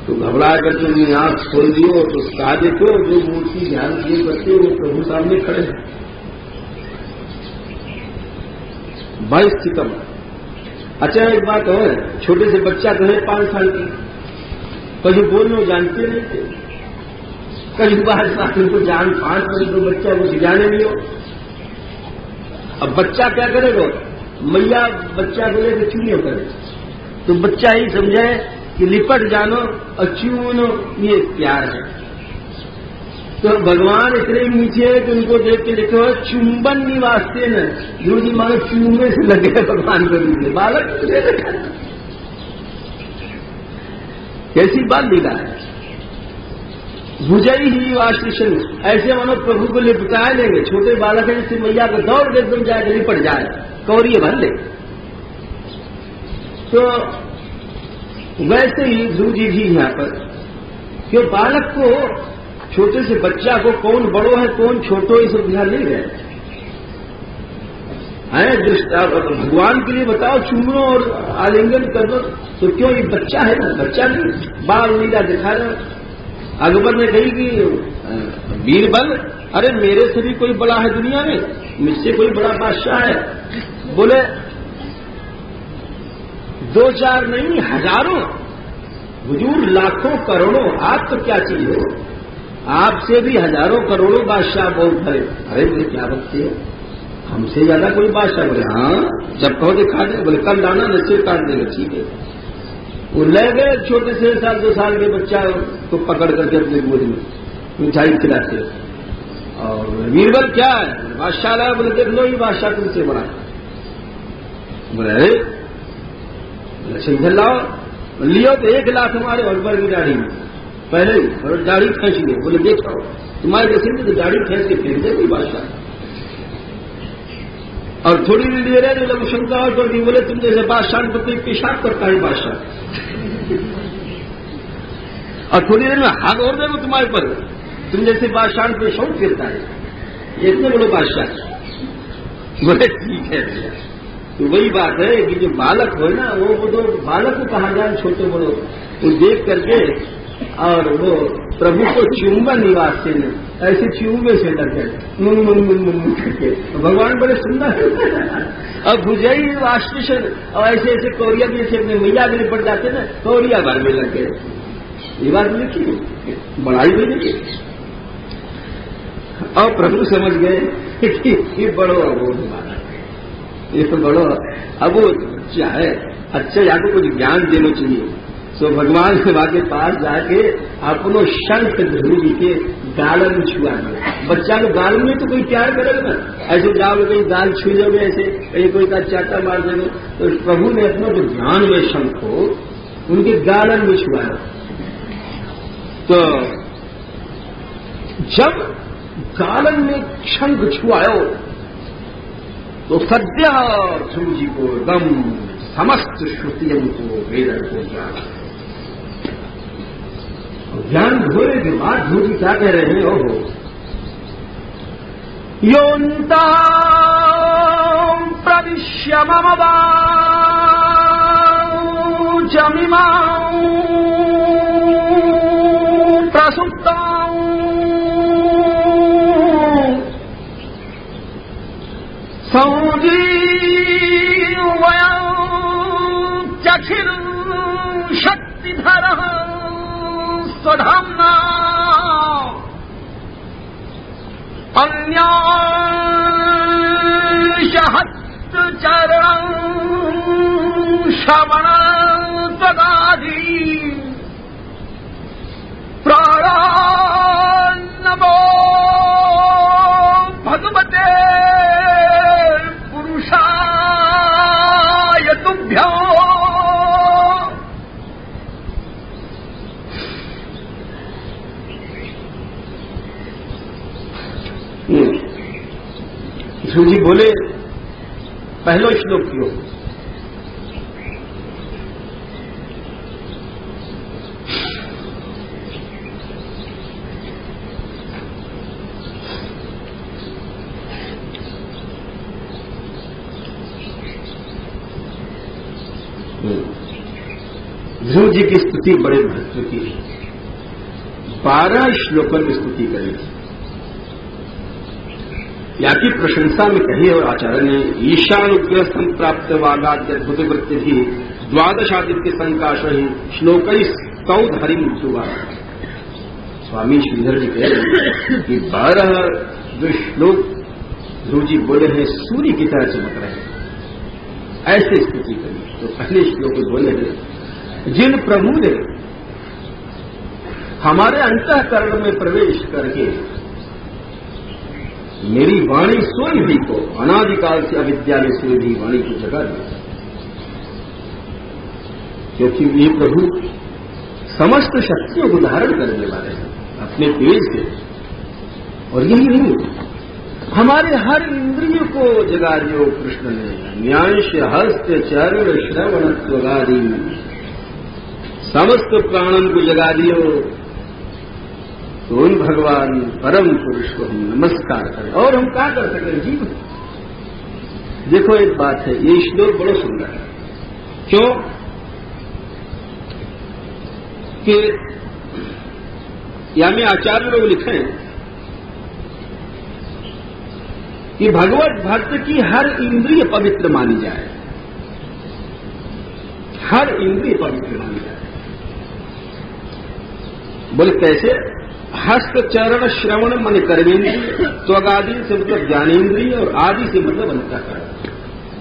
तो घबरा करके उन्हें आंख खोल दियो, तो कहा देखो जो मूर्ति ध्यान किए करते वो प्रभु सामने खड़े हैं। बड़ी स्थिति में। अच्छा एक बात और, छोटे से बच्चा तो है 5 साल की, कभी बोलना जानते नहीं थे, कभी बात साल को जान 5 साल तो बच्चा वो जाने नहीं हो। अब बच्चा क्या करेगा, मैया बच्चा को लेकर चूनियों करे, तो बच्चा ही समझाए कि लिपट जानो और चूनो, ये प्यार है। तो भगवान इतने नीचे है कि उनको देख के देखो चुंबन निवासते न, गुरु जी मानो चूमे से लगे भगवान को नीचे बालक कैसी बात लिखा है। भुजई ही वाशिशन, ऐसे मानो प्रभु को लिपटाए लेंगे। छोटे बालक है जिससे मैया को दौड़ के एकदम जाए लिपट जाए, कौरिये भर ले। तो वैसे ही ध्रुव जी भी यहाँ पर, क्यों बालक को, छोटे से बच्चा को कौन बड़ो है कौन छोटो, ये सब ध्यान नहीं गए हैं। दृष्टा भगवान के लिए बताओ चूमो और आलिंगन कर दो, तो क्यों ये बच्चा है ना, बच्चा नहीं। बाल लीला दिखा रहे। अकबर ने कही कि बीरबल, अरे मेरे से भी कोई बड़ा है दुनिया में, मुझसे कोई बड़ा बादशाह है? बोले 2-4 नहीं, हजारों, हुजूर लाखों करोड़ों, आप तो क्या चीज हो, आपसे भी हजारों करोड़ों बादशाह बहुत है। अरे बोले क्या बच्चे हो, हमसे ज्यादा कोई बादशाह? बोले हाँ, जब कहो दिखा दे। बोले कल लाना, नशे काट देगा। ठीक है। वो ले गए छोटे से 1-2 साल के बच्चा को पकड़ करके अपने गोद में मिठाई खिलाते। और बीरबल क्या है, बादशाह लाया। बोले देख लो ये बादशाह तुमसे बड़ा है। बोले अरे लक्ष्मण लाओ, लियो तो 1 लाख हमारे अकबर की दाढ़ी में। पहले ही, और दाढ़ी खींच ली। बोले देखो तुम्हारे जैसे तो दाढ़ी खींच के फेंक दे कोई बादशाह। और थोड़ी देर है जब शंका और कर दी, बोले तुम जैसे बादशाह पर कोई पेशाब करता है बादशाह, और थोड़ी देर में हाथ और देखो तुम्हारे पर, तुम जैसे बादशाह पे शौक गिरता है, ये इतने बड़े बादशाह। बोले ठीक है भैया। तो वही बात है कि जो बालक हो ना वो तो बालक को कहा जाए छोटे बड़ो, वो देख करके और वो प्रभु को चूंबा निवास से ऐसे चूंबे से डर गए मुन करके। भगवान बड़े सुंदर अब भुजई वाष्पिशन और ऐसे ऐसे कौरिया भी जैसे अपने मैया में पड़ जाते ना, कौरिया भर में लग गए। ये बात लिखी बड़ाई भी लिखी। और प्रभु समझ गए कि ये बड़ो अबोध वाला, ये तो बड़ो अबोध क्या है। अच्छा यहाँ को कुछ ज्ञान देना चाहिए। तो भगवान सेवा के पास जाके अपनो शंख ध्रुवी के गाल में छुआ दिया। बच्चा को गाल में तो कोई प्यार करेगा ना, ऐसे जाओगे कहीं गाल छू जाओगे, ऐसे कहीं कोई का चाटा मार देगा। तो प्रभु ने अपना जो ज्ञान में शंख को उनके गालन में छुआया। तो जब गालन में शंख छुआयो तो सद्य ध्रुव जी को एकदम समस्त श्रुतियों को वेदन को ज्ञान होने के बाद ध्रुव जी क्या कह रहे हैं? ओहो योन्ता प्रविश्य मम वाचमिमा प्रसुप्ता संजीवयं चक्षुर शक्तिधरः स्वधाम्ना अन्यांश हस्तचरणं श्रवणं त्वगाधि प्राणान्नमो भगवते पुरुषाय तुभ्यं। ध्रुव जी बोले पहलो श्लोक क्यों? ध्रुव जी की स्तुति बड़े महत्व की है। 12 श्लोकों में स्तुति करी, या की प्रशंसा में कही। और आचार्य ने ईशानुग्रह संप्राप्त वागाद्यद्भुत वृत्ति भी 12 आदित्य संकाश ही श्लोक स्तौधरी मुक्तुवा। स्वामी श्रीधर जी कह रहे हैं कि 12 जो श्लोक ध्रुव जी बोले हैं सूर्य की तरह चमक रहे हैं, ऐसे स्तुति करी। तो पहले श्लोक बोले हैं जिन प्रभु ने हमारे अंतःकरण में प्रवेश करके मेरी वाणी सोई हुई को अनादिकाल से अविद्या में सोई हुई वाणी को जगा दिया, क्योंकि ये प्रभु समस्त शक्तियों को धारण करने वाले हैं अपने तेज से। और यही नहीं, हमारे हर इंद्रियों को जगा दियो कृष्ण ने। न्यांश हस्त चरण श्रवण त्वगादि, समस्त प्राणन को जगा दियो। तो उन भगवान परम पुरुष को हम नमस्कार करें। और हम क्या कर सकें जीव? देखो एक बात है, ये श्लोक बड़ा सुंदर है। क्यों कि या में आचार्य लोग लिखे कि भगवत भक्त की हर इंद्रिय पवित्र मानी जाए, हर इंद्रिय पवित्र मानी जाए। बोले कैसे? हस्त चरण श्रवण मन कर्मेंद्रिय, त्वगादि से मतलब ज्ञानेन्द्रिय, और आदि से मतलब अंतःकरण।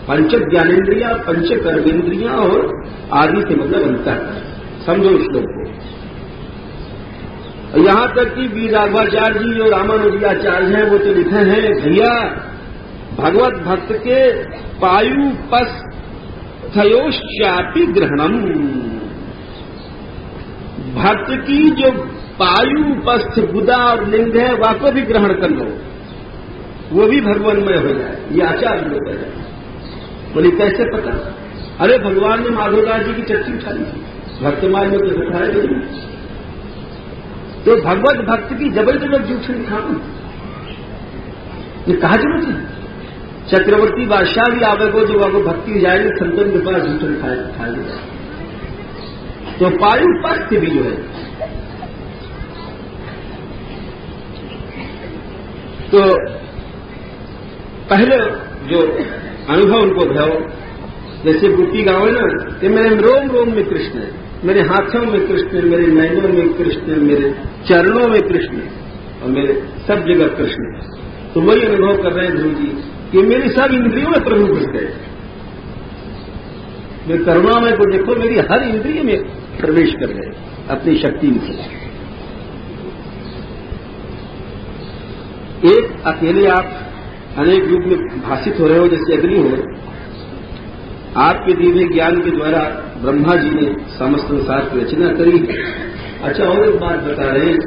पंच ज्ञानेन्द्रिया, पंच कर्मेंद्रिया और आदि से मतलब अंतःकरण। समझो श्लोक को। यहां तक कि वी राघवाचार्य जी और रामानुजाचार्य हैं वो तो लिखे हैं भैया भगवत भक्त के पायुपस्थयोश्चापि ग्रहणम, भक्त की जो पायु उपस्थ गुदा और लिंग है वह को भी ग्रहण कर लो, वो भी भगवानमय हो जाए। ये आचार्य लोग है। बोली कैसे पता? अरे भगवान ने माधवदास जी की चक्की उठाई थी, भक्तमाल में तो दिखाया नहीं। तो भगवत भक्त की जबल जबल जूठन खाऊं ये कहा जरूरत है। चक्रवर्ती बादशाह भी आवेगो जो आपको भक्ति जाएगी संतन के पास जूठन खाएगा। तो पायु पस्त भी जो है, तो पहले जो अनुभव उनको भयो, जैसे बुट्टी गाँव है ना कि मेरे रोम रोम में कृष्ण है, मेरे हाथों में कृष्ण है, मेरे नैनों में कृष्ण है, मेरे चरणों में कृष्ण है और मेरे सब जगह कृष्ण है। तो वही अनुभव कर रहे हैं ध्रुव जी कि मेरी सब इंद्रियों में प्रभु घुस गए। मैं करुणा में को देखो मेरी हर इंद्रिय में प्रवेश कर गए अपनी शक्ति में। एक अकेले आप अनेक रूप में भाषित हो रहे हो, जैसे अग्नि हो। आपके दिव्य ज्ञान के द्वारा ब्रह्मा जी ने समस्त संसार की रचना करी। अच्छा, और एक बात बता रहे हैं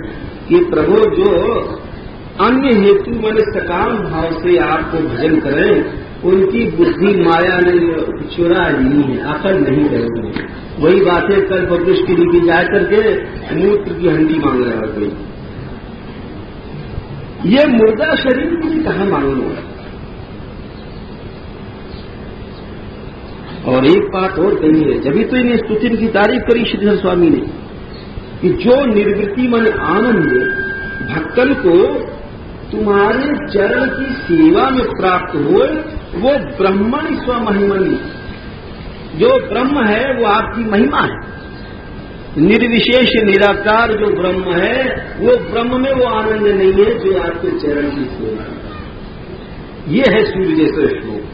कि प्रभु जो अन्य हेतु मैंने सकाम भाव से आपको भजन करें, उनकी बुद्धि माया ने चुरा ली है, अकल नहीं रहेगी। वही बातें कल पब्लिश की लिखी जा करके मूत्र की हंडी मांग रहा है कोई। ये मुर्दा शरीर की भी कहां मांगना है। और एक बात और कही है, जब भी तो इन्हें स्तुति की तारीफ करी श्रीधर स्वामी ने कि जो निर्वृत्ति मन आनंद भक्तन को तुम्हारे चरण की सेवा में प्राप्त हो, वो ब्रह्मण स्वमहिमनी, जो ब्रह्म है वो आपकी महिमा है। निर्विशेष निराकार जो ब्रह्म है, वो ब्रह्म में वो आनंद नहीं है जो आपके चरण की सेवा है। ये है सूर्य जैसे श्लोक।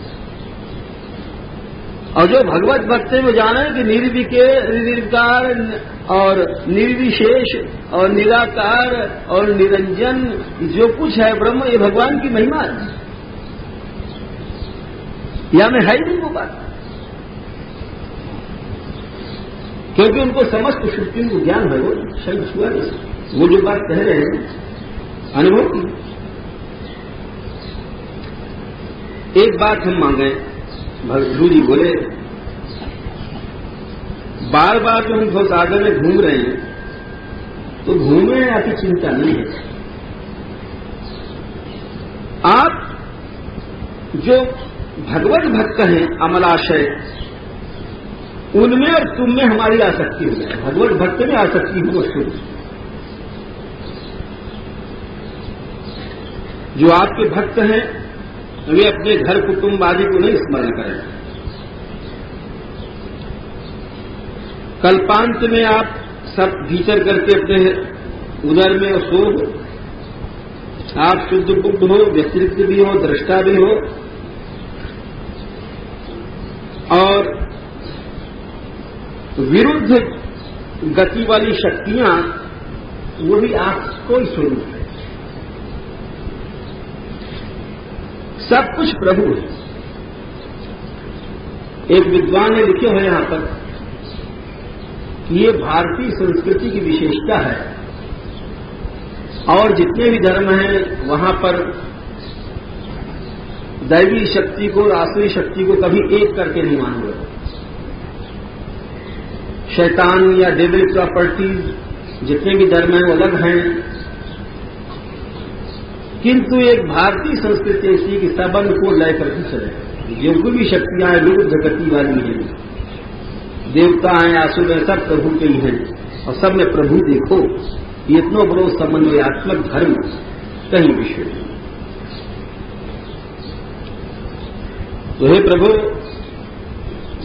और जो भगवत भक्त है वो जाने कि निर्विकार और निर्विशेष और निराकार और निरंजन जो कुछ है ब्रह्म, ये भगवान की महिमा है। या में है ही नहीं वो बात, क्योंकि उनको समस्त श्रुतियों को ज्ञान है। वो शब्द छुआ नहीं, वो जो बात कह रहे हैं अनुभव की। एक बात हम मांगे, गुरु जी बोले बार बार जो हम भवसागर में घूम रहे हैं तो घूमे आपकी चिंता नहीं है। आप जो भगवत भक्त हैं अमलाशय, उनमें और तुम में हमारी आसक्ति हो जाए। भगवत भक्त में आसक्ति हो शुरू। जो आपके भक्त हैं वे अपने घर कुटुंब आदि को नहीं स्मरण करें। कल्पांत में आप सब भीतर करके अपने उदर में सो हो, आप शुद्ध बुद्ध हो, व्यतिरिक्त भी हो, दृष्टा भी हो, और विरुद्ध गति वाली शक्तियां वो भी आपको ही स्वरूप है। सब कुछ प्रभु है। एक विद्वान ने लिखे हुए यहां पर कि ये भारतीय संस्कृति की विशेषता है, और जितने भी धर्म हैं वहां पर दैवी शक्ति को और आसुरी शक्ति को कभी एक करके नहीं मान रहे। शैतान या डेविल प्रॉपर्टीज जितने भी धर्म हैं वो अलग हैं, किंतु एक भारतीय संस्कृति ऐसी कि सबन को लय करके चले। जो भी शक्तियां विरुद्ध गति वाली हैं, देवता हैं, आसुर हैं, सब प्रभु के ही हैं, और सब में प्रभु देखो। ये इतना बड़ो समन्वयात्मक धर्म कहीं विश्व में। तो हे प्रभु,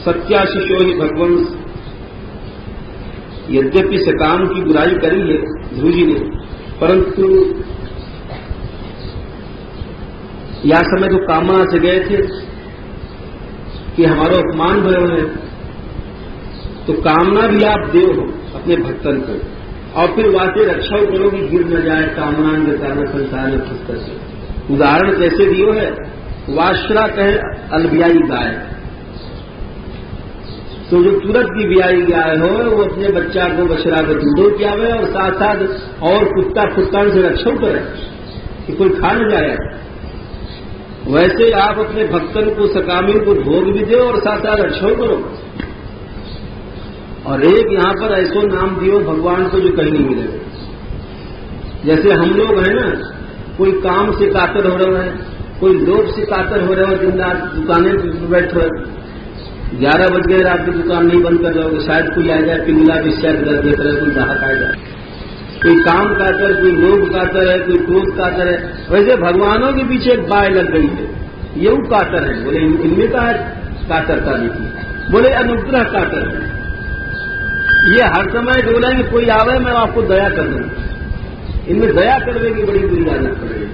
सत्याशिषो ही भगवान, यद्यपि सकाम की बुराई करी है ध्रुव जी ने, परंतु या समय तो कामना से गए थे कि हमारा अपमान भयो है, तो कामना भी आप देव हो अपने भक्तन को, और फिर वासे रक्षा करो कि गिर न जाए कामना न संसार में पुस्तक से। उदाहरण कैसे दियो है, वाश्रा कहे अलबियाई गाय, तो जो तुरंत की ब्याई गाय हो वो अपने बच्चा को बछड़ा को दूधो पियावे और साथ साथ और कुत्ता फुत्ता से रक्षा करे कि कोई खा न जाए। वैसे आप अपने भक्तन को सकामी को भोग भी दो और साथ साथ रक्षा करो। और एक यहां पर ऐसो नाम दियो भगवान को जो कहीं नहीं मिलेगा। जैसे हम लोग हैं ना, कोई काम से कातर हो रहे हैं, कोई लोभ से कातर हो रहे हो, दिन रात दुकानें पर बैठ रहे, 11 बज गए रात की दुकान नहीं बंद कर रहे, शायद कोई आ जाए पिंगला विषय देख रहे, कोई ग्राहक आ जाए। कोई काम कातर, कोई लोभ कातर है, कोई क्रोध कातर है। वैसे भगवानों के पीछे एक बाय लग गई है, ये कातर है। बोले इनमें का कातरता नहीं, बोले अनुग्रह कातर है। ये हर समय बोलेंगे कोई आवे मैं आपको दया कर दूंगा, इनमें दया करने की बड़ी बुरी आदत पड़ेगी।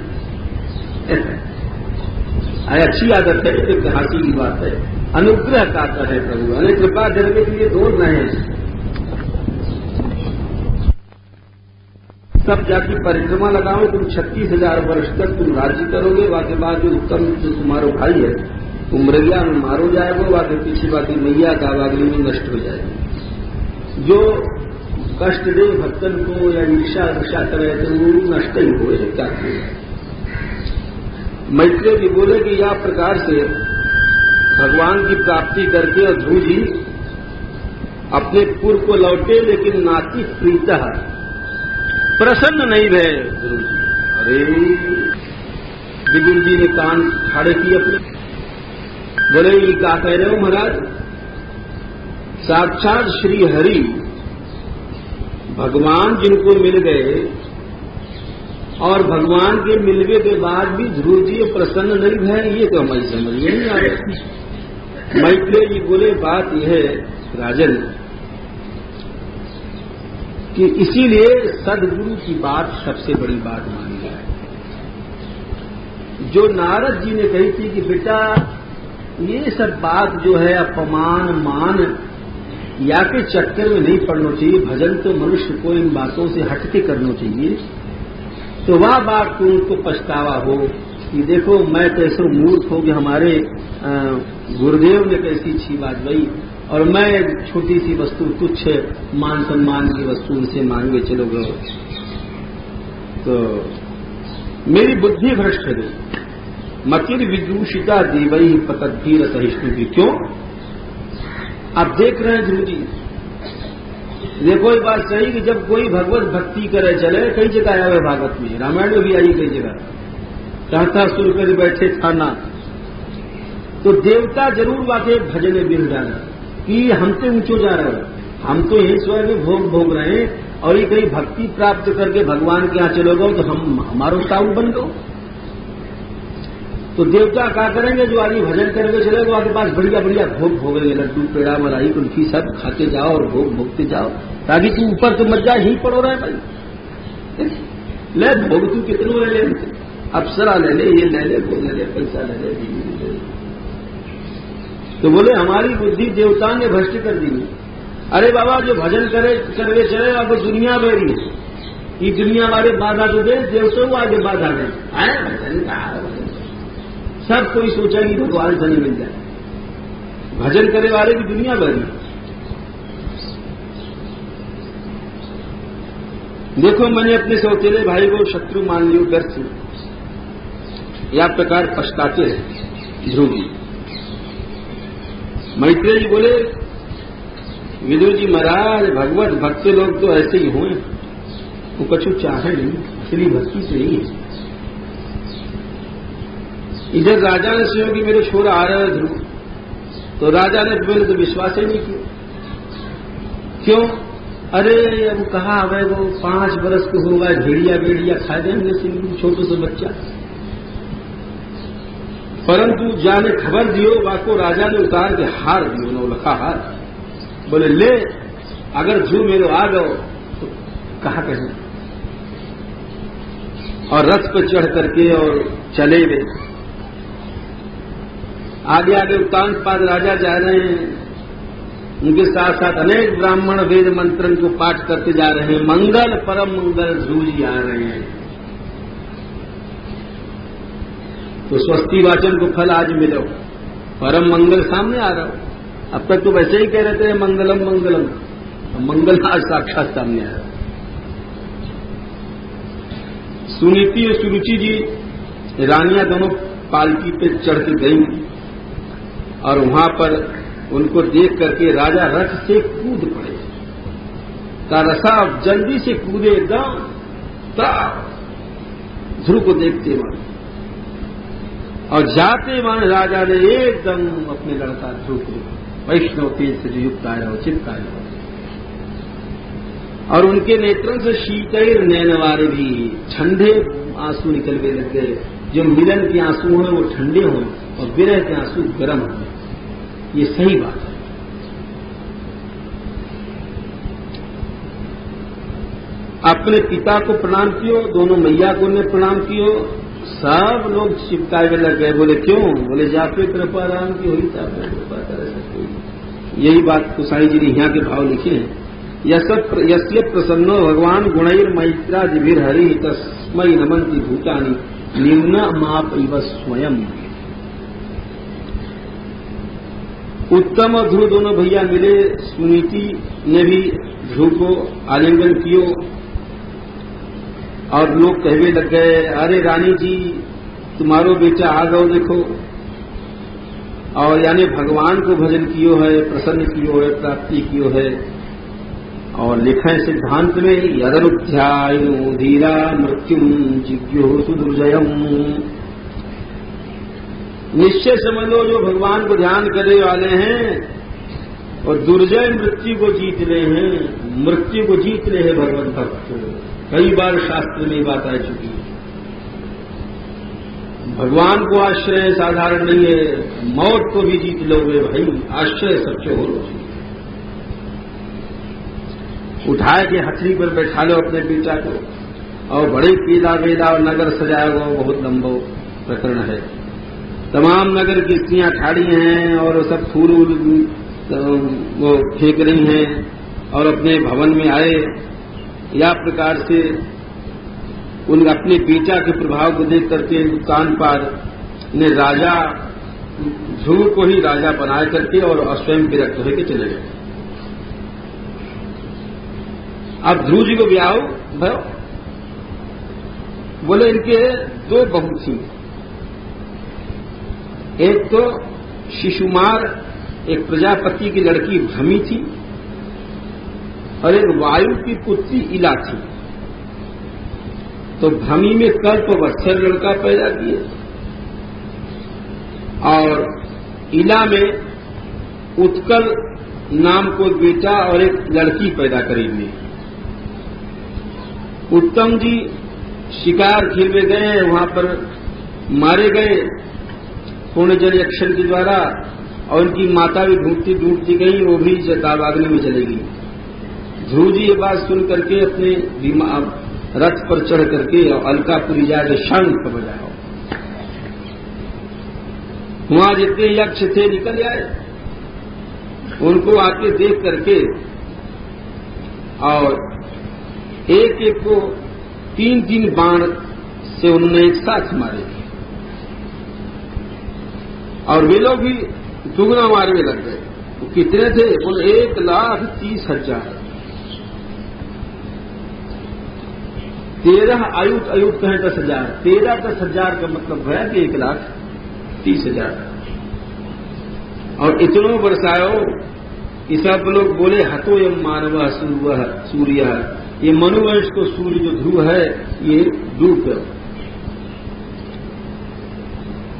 अच्छी आदत है, एक हंसी की बात है। अनुग्रह कातर है प्रभु, अरे कृपा करके के लिए दोष नहीं है। सब जाति परिक्रमा लगाओ, तुम 36,000 वर्ष तक तुम राज्य करोगे। वाके बाद जो उत्तम जो तुम्हारा भाई है वो मृगया में मारो जाएगा, वाके पीछे बाकी मैया कावागली में नष्ट हो जाएगी। जो कष्ट दे भक्तन को या ईर्षा ईर्षा करे तो वो नष्ट ही हो, क्या करेगा। मैत्रेय जी बोले कि यह प्रकार से भगवान की प्राप्ति करके और ध्रुव जी अपने पुर को लौटे, लेकिन नाती प्रीतः प्रसन्न नहीं भय ध्रुव जी। अरे विदुर जी ने कान खड़े किए अपने, बोले ये क्या कह रहे हो महाराज। साक्षात श्री हरि भगवान जिनको मिल गए और भगवान के मिलने के बाद भी ध्रुव जी प्रसन्न नहीं भय, ये तो हमारी समझ में नहीं आ रही। मैत्रेय जी बोले बात यह है राजन कि इसीलिए सदगुरु की बात सबसे बड़ी बात मानी जाए। जो नारद जी ने कही थी कि बेटा ये सब बात जो है अपमान मान या के चक्कर में नहीं पड़ना चाहिए, भजन तो मनुष्य को इन बातों से हटके करना चाहिए। तो वह बात को उनको पछतावा हो कि देखो मैं कैसे मूर्ख हो कि हमारे गुरुदेव ने कैसी अच्छी बात गई और मैं छोटी सी वस्तु कुछ मान सम्मान की वस्तु उनसे मांगे चलो गए, तो मेरी बुद्धि भ्रष्ट गई। मतिर विदूषिता देवई पतद्भीर सहिष्णु की। क्यों आप देख रहे हैं ध्रुव जी, देखो एक बात सही कि जब कोई भगवत भक्ति करे चले, कई जगह आया भागवत में, रामायण में भी आई कई जगह, कहता सुर कर बैठे थाना, तो देवता जरूर वाकई भजन में बिल जाना कि हमसे ऊंचो जा रहे हो, हम तो यही स्वयं में भोग भोग रहे हैं और ये कहीं भक्ति प्राप्त करके भगवान के यहां चलोगे तो हम हमारो ताऊ बन गो। तो देवता क्या करेंगे, जो आदमी भजन करके चलेगा आपके पास बढ़िया बढ़िया भोग भोगेंगे, लड्डू पेड़ा मलाई कुल्फी सब खाते जाओ और भोग भोगते जाओ, ताकि तू ऊपर तो मत जा, ही पड़ो रहा है भाई। ले भोग तू कितनों ले, अप्सरा ले ले, ये ले ले, वो ले ले, पैसा ले ले, ले। तो बोले हमारी बुद्धि देवता ने भ्रष्ट कर दी। अरे बाबा जो भजन करे करके चले आपको दुनिया बेरी है, ये दुनिया वाले बाधा तो दे, देवता को आगे बाधा दे। सब कोई सोचा कि भगवान से नहीं मिल जाए, भजन करने वाले की दुनिया भरी। देखो मैंने अपने सौतेले भाई को शत्रु मान लियो डर से, या प्रकार पछताते हैं ध्रुव जी। मैत्रेय जी बोले विदुर जी महाराज भगवत भक्त लोग तो ऐसे ही हुए, वो कछु चाहे नहीं, इसलिए भक्ति से ही है। इधर राजा ने सुना कि मेरे छोरा आ रहे हैं ध्रुव, तो राजा ने पहले तो विश्वास ही नहीं किया। क्यों? अरे अब कहा हमें वो 5 बरस को होगा, भेड़िया बेड़िया खा देंगे सिंह छोटे से बच्चा। परंतु जाने खबर दियो, बाको राजा ने उतार के हार दियो, नौलखा हार। बोले ले अगर ध्रुव मेरे आ गए तो कहा कहें, और रथ पर चढ़ करके और चले गए। आगे आगे उत्तानपाद राजा जा रहे हैं, उनके साथ साथ अनेक ब्राह्मण वेद मंत्रन को पाठ करते जा रहे हैं। मंगल परम मंगल ध्रुव जी आ रहे हैं। तो स्वस्ति वाचन को फल आज मिलो, परम मंगल सामने आ रहा हो। अब तक तो वैसे ही कह रहे थे मंगलम मंगलम, मंगल आज साक्षात सामने आया। सुनीति और सुरुचि जी रानियां दोनों पालकी पे चढ़ के गई और वहां पर उनको देख करके राजा रथ से कूद पड़े। रसा जल्दी से कूदे एकदम ध्रुव को देखते वहां, और जाते वहां राजा ने एकदम अपने लड़का ध्रुव को वैष्णव तेज से जो युक्त आया हो चिपकाया हो, और उनके नेत्रों से शीतल नैनवारे भी ठंडे आंसू निकलने लग गए। जो मिलन के आंसू हैं वो ठंडे हों और विरह के आंसू गर्म हों, ये सही बात है। अपने पिता को प्रणाम कियो, दोनों मैया को ने प्रणाम कियो, सब लोग चिपकाए लग गए। बोले क्यों? बोले जापे कृपा राम की हुई तापे कृपा कर सकते। यही बात कुसाई जी ने यहाँ के भाव लिखे हैं। यस्य प्रसन्नो भगवान गुणैर मैत्रा दिभिर हरि तस्मै नमन्ति भूतानि निम्न माप इव स्वयं। उत्तम और ध्रुव दोनों भैया मिले। सुनीति ने भी ध्रुव को आलिंगन कियो और लोग कहने लग गए, अरे रानी जी तुम्हारो बेटा आ गओ देखो। और यानी भगवान को भजन कियो है, प्रसन्न कियो है, प्राप्ति कियो है। और लिखा है सिद्धांत में, यदनुध्यायनो धीरा मृत्युम जिज्ञो सुदुर्जयम। निश्चय समझ लो जो भगवान को ध्यान करने वाले हैं और दुर्जय मृत्यु को जीत रहे हैं, मृत्यु को जीत रहे हैं भगवत भक्त। कई बार शास्त्र में बात आ चुकी है। भगवान को आश्रय साधारण नहीं है, मौत को भी जीत लोगे भाई, आश्रय सच्चे हो लो। उठाए के हथनी पर बैठा लो अपने बेटा को, और बड़े केला वेला और नगर सजाया हुआ बहुत लंबो प्रकरण है। तमाम नगर की स्त्रियां ठाड़ी हैं और सब फूल वो फेंक रही हैं और अपने भवन में आए। या प्रकार से उन अपने बेटा के प्रभाव को देख करके कानपाद ने राजा ध्रुव को ही राजा बनाए करके और स्वयं विरक्त होकर चले गए। अब ध्रुव जी को ब्याह भयो। बोले इनके दो बहू थी, एक तो शिशुमार एक प्रजापति की लड़की भ्रमी थी और एक वायु की पुत्री इला थी। तो भ्रमी में कल्पवत्सर लड़का पैदा किए और इला में उत्कल नाम को बेटा और एक लड़की पैदा करी हुई। उत्तम जी शिकार खेलने गए, वहां पर मारे गए पूर्णजल यक्षण के द्वारा, और उनकी माता भी ढूंढती ढूंढती गई, वो भी दावाग्नि में चली गई। ध्रुव जी ये बात सुन करके अपने रथ पर चढ़ करके और अलकापुरी जाके शंख बजाओ। वहां जितने यक्ष थे निकल आए, उनको आके देख करके और एक एक को 3-3 बाण से उन्होंने एक साथ मारे और वे लोग भी दुगना मारने लग गए। तो कितने थे? बोले 1,30,000। 13 अयुत कहें 10,000, 13-10,000 का मतलब है कि 1,30,000। और इतनो बरसायो कि सब लोग बोले हतो यम मानव सूर्य, ये मनुवंश को सूर्य जो ध्रुव है ये डूब गया।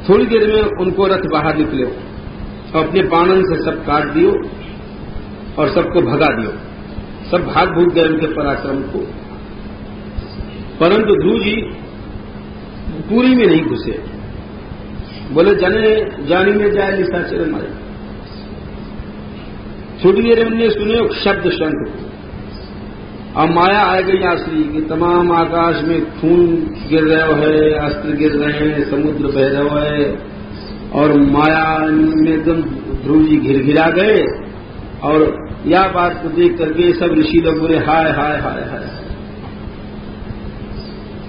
थोड़ी देर में उनको रथ बाहर निकले और अपने बाणन से सब काट दियो और सबको भगा दियो। सब भाग भूग गए उनके पराक्रम को, परंतु ध्रुव जी पूरी में नहीं घुसे। बोले जानी में जाए निशाचर मारे। थोड़ी देर हमने सुने शब्द शंख और माया आ गई आश्री कि तमाम आकाश में खून गिर रहा है, अस्त्र गिर रहे हैं, समुद्र बह रहा है और माया में एकदम ध्रुव जी घिरघिरा गए। और यह बात को देख करके सब ऋषि लोग बोले हाय हाय हाय हाय,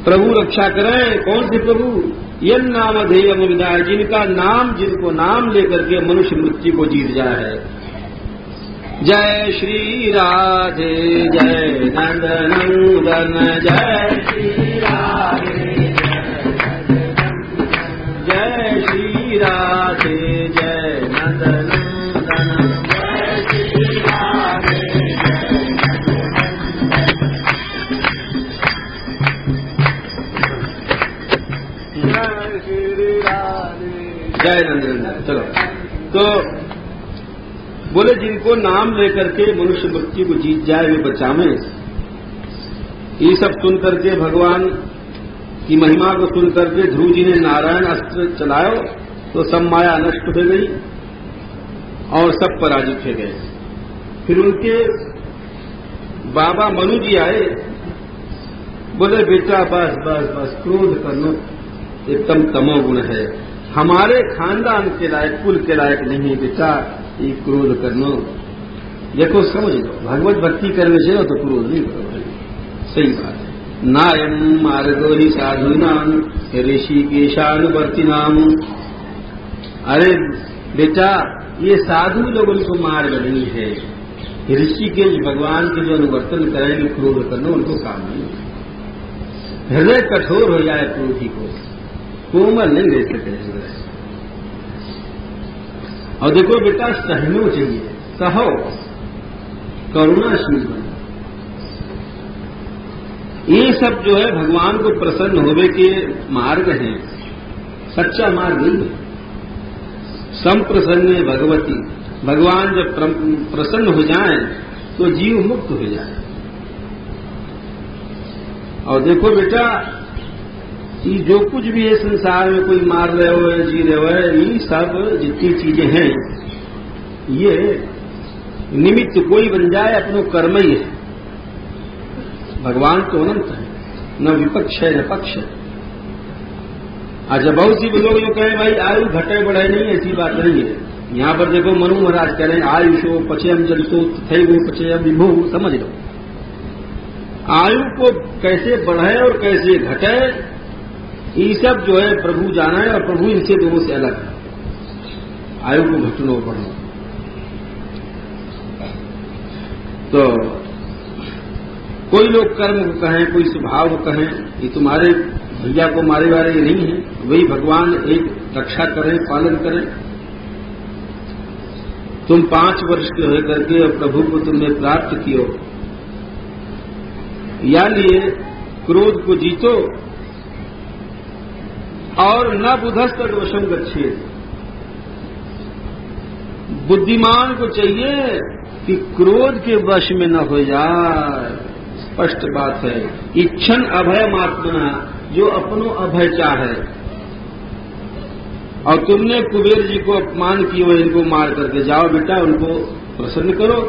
प्रभु रक्षा करें। कौन से प्रभु? यन नाम धेय विदाय, जिनको नाम लेकर के मनुष्य मृत्यु को जीत जाए है। जय श्री राधे जय नंदनंदन जय श्री राधे जय श्री राधे जय नंदनंदन जय श्री राधे जय श्री राधे जय नंदनंदन। चलो तो बोले जिनको नाम लेकर के मनुष्य मृत्यु को जीत जाए वे बचावे। ये सब सुन करके भगवान की महिमा को सुन करके ध्रुव जी ने नारायण अस्त्र चलायो तो सब माया नष्ट हो गई और सब पराजित हो गए। फिर उनके बाबा मनु जी आए, बोले बेटा बस बस बस क्रोध करना एकदम तमोगुण है, हमारे खानदान के लायक कुल के लायक नहीं बेटा ये क्रोध करना। देखो समझ लो भगवत भक्ति करने से तो क्रोध नहीं करो भाई, सही बात है। नायम मार्गो ही साधु नाम ऋषिकेशानुवर्ती नाम। अरे बेटा ये साधु लोगों को मार्ग नहीं है, ऋषिकेश भगवान के जो अनुवर्तन करेंगे क्रोध करना उनको काम नहीं है। हृदय कठोर हो जाए क्रोधी को, कोमल नहीं रह सकते हृदय। और देखो बेटा सहनो चाहिए, सहो करुणाशील बनो। ये सब जो है भगवान को प्रसन्न होने के मार्ग हैं, सच्चा मार्ग नहीं है। संप्रसन्न भगवती, भगवान जब प्रसन्न हो जाए तो जीव मुक्त हो जाए। और देखो बेटा ये जो कुछ भी है संसार में, कोई मार रहे हो या जी रहे हो, ये सब जितनी चीजें हैं ये निमित्त कोई बन जाए अपनो कर्म ही है। भगवान तो अनंत है, न विपक्ष है न पक्ष है। अच्छा बहुत सी लोग जो कहें भाई आयु घटे बढ़े नहीं, ऐसी बात नहीं है। यहां पर देखो मनु महाराज कह रहे हैं आयुषो पचयम जलसो तथैवो पचयम विभो। समझ लो आयु को कैसे बढ़े और कैसे घटे ये सब जो है प्रभु जाना है, और प्रभु इनसे दोनों से अलग है। आयु को घटनो बढ़ो तो कोई लोग कर्म को कहें, कोई स्वभाव को कहें, ये तुम्हारे भैया को मारे वाले ये नहीं है, वही भगवान एक रक्षा करें पालन करें। तुम 5 वर्ष के हो करके और प्रभु को तुमने प्राप्त कियो, या लिए क्रोध को जीतो और न बुधस्त दोषम गच्छेत। बुद्धिमान को चाहिए कि क्रोध के वश में न हो जाए। स्पष्ट बात है, इच्छन अभयमात्मना, जो अपनो अभय चाहे। और तुमने कुबेर जी को अपमान किया, इनको मार करके जाओ बेटा उनको प्रसन्न करो।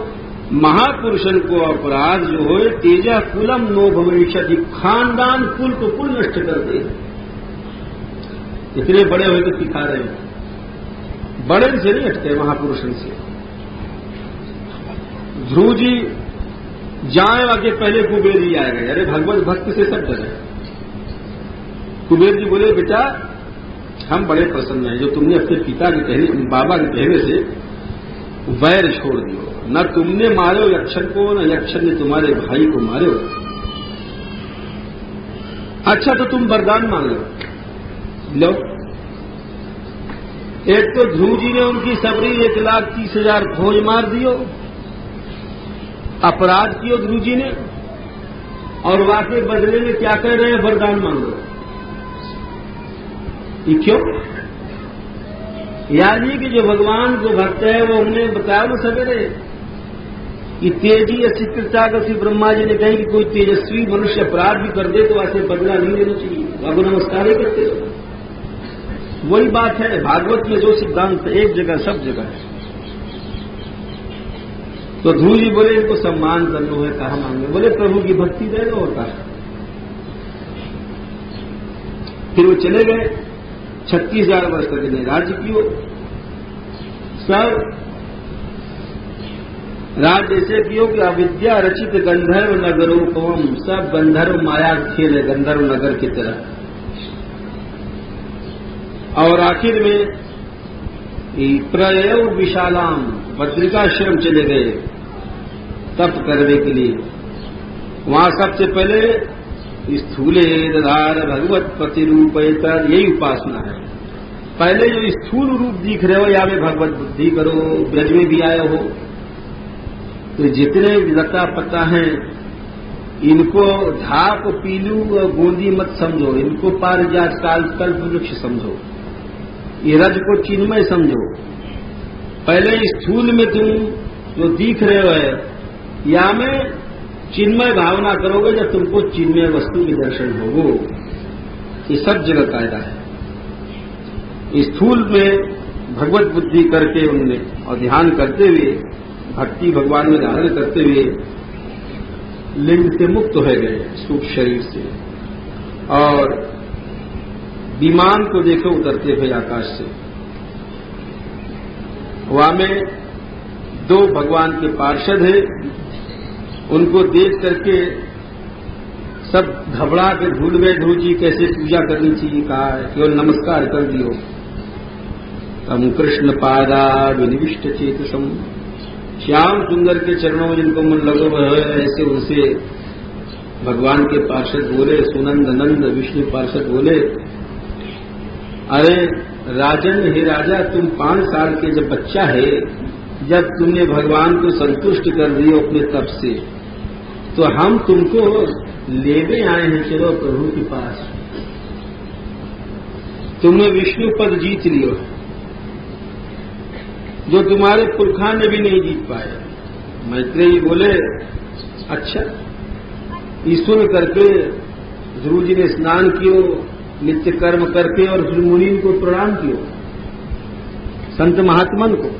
महापुरुषन को अपराध जो हो तेजा कुलम नो भविष्यति, खानदान कुल को कुल नष्ट कर दे। इतने बड़े हुए तो सिखा रहे हैं, बड़े से नहीं हटते महापुरुषन से। ध्रुव जी जाए आगे पहले कुबेर जी आ गए। अरे भगवत भक्त से सब डरे। कुबेर जी बोले बेटा हम बड़े प्रसन्न हैं जो तुमने अपने पिता के कहने, बाबा के कहने से वैर छोड़ दियो। न तुमने मारो यक्षन को, न यक्षन ने तुम्हारे भाई को मारो। अच्छा तो तुम वरदान मांग लो। एक तो ध्रुव जी ने उनकी सबरी 1,30,000 फौज मार दियो, अपराध कियो ध्रुव जी ने, और वाकई बदले में क्या कह रहे हैं वरदान मांगो। ये क्यों? यानी कि जो भगवान को भक्त है वो हमने बताया ना सवेरे कि तेजी असिकृता कसी ब्रह्मा जी ने कही कि कोई तेजस्वी मनुष्य अपराध भी कर दे तो ऐसे बदला नहीं लेना चाहिए, बाबू नमस्कार ही करते हो। वही बात है भागवत में जो सिद्धांत एक जगह सब जगह है। तो ध्रुव जी बोले इनको सम्मान करना है, कहा मांगे? बोले प्रभु की भक्ति दे दो होता है। फिर वो चले गए, 36,000 वर्ष तक इन्हें राज्य कियो। सब राज्य ऐसे कियो कि अविद्या रचित गंधर्व नगरोपम, सब गंधर्व माया खेल है गंधर्व नगर की तरह। और आखिर में प्रयव विशालाम बद्रिकाश्रम चले गए तप करने के लिए। वहां सबसे पहले स्थूले दधार भगवत प्रतिरूपयतर, यही उपासना है। पहले जो स्थूल रूप दिख रहे हो या में भगवत बुद्धि करो। ब्रज में भी आए हो तो जितने लता पत्ता हैं इनको झाक पीलू और गोंदी मत समझो, इनको पारिजात काल कल्प वृक्ष समझो, ये रज को चिन्मय समझो। पहले स्थूल में तुम जो दिख रहे हो या में चिन्मय भावना करोगे जब तुमको चिन्मय वस्तु के दर्शन होगो। ये सब जगह कायदा है। स्थूल में भगवत बुद्धि करके उनने और ध्यान करते हुए भक्ति भगवान में धारण करते हुए लिंग से मुक्त हो गए, सूक्ष्म शरीर से। और विमान को देखो उतरते हुए आकाश से। वहां में 2 भगवान के पार्षद हैं, उनको देख करके सब घबरा के भूल गए ध्रुव जी कैसे पूजा करनी चाहिए। कहा केवल नमस्कार कर दियो। तम कृष्ण पादा विनिविष्ट चेतसम, श्याम सुंदर के चरणों में जिनको मन लगो है ऐसे उनसे भगवान के पार्षद बोले। सुनंद नंद विष्णु पार्षद बोले, अरे राजन, हे राजा, तुम 5 साल के जब बच्चा है, जब तुमने भगवान को संतुष्ट कर दियो अपने तप से, तो हम तुमको लेने आए हैं, चलो प्रभु के पास। तुमने विष्णु पद जीत लियो जो तुम्हारे पुरखा ने भी नहीं जीत पाए। मैत्रेयी बोले, अच्छा। ईश्वर करके ध्रुव जी ने स्नान कियो, नित्य कर्म करके, और फिर मुनि को प्रणाम कियो, संत महात्मन को।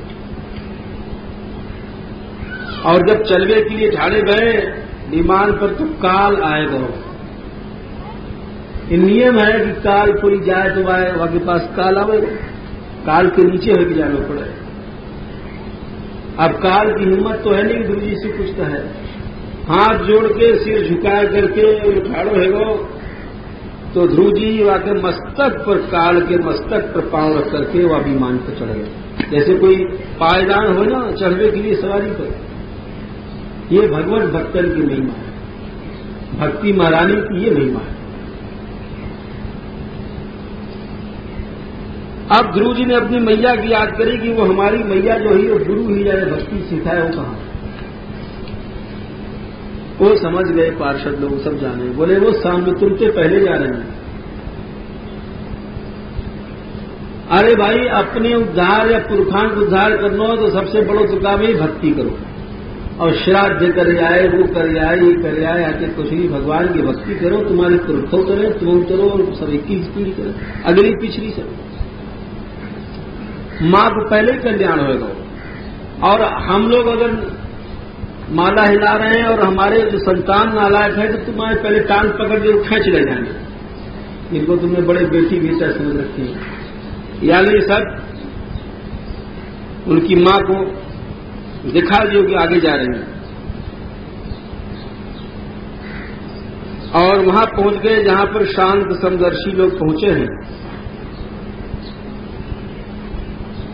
और जब चलवे के लिए ठाड़े गए विमान पर तो काल आएगा। नियम है कि काल कोई जाए तो वहां के पास काल आवेगा, काल के नीचे होकर जाना पड़े। अब काल की हिम्मत तो है नहीं गुरु जी से कुछ तो है। हाथ जोड़ के सिर झुका करके ठाड़ो है तो ध्रुव जी वाके मस्तक पर, काल के मस्तक पर पांव रख करके वह विमान पर चढ़ गए। जैसे कोई पायदान हो ना चढ़ने के लिए सवारी पर। ये भगवत भक्तन की महिमा है, भक्ति महारानी की ये महिमा है। अब ध्रुव जी ने अपनी मैया की याद करी कि वो हमारी मैया जो है वो गुरु ही जाए भक्ति सिखाए, वो कहां। वो समझ गए पार्षद लोग, सब जाने। बोले वो सामने तुमसे पहले जा रहे हैं। अरे भाई, अपने उद्धार या पुरखान को उद्धार करना हो तो सबसे बड़ो तो काम ही भक्ति करो। और श्राद्ध कर आए, वो कर आए, ये कर आए, आके कुछ नहीं, भगवान की भक्ति करो। तुम्हारे पुरखों करें, तुम करो, और सब 21 पीढ़ी करें, अगली पिछली सब। मां को पहले ही कल्याण होगा। और हम लोग अगर माला हिला रहे हैं और हमारे जो संतान नालायक है तो तुम्हारे पहले टांग पकड़ के खींच ले जाएंगे। इनको तुमने बड़े बेटी बेटा समझ रखी है। यानी सब उनकी मां को दिखा दियो कि आगे जा रहे हैं। और वहां पहुंच गए जहां पर शांत समदर्शी लोग पहुंचे हैं।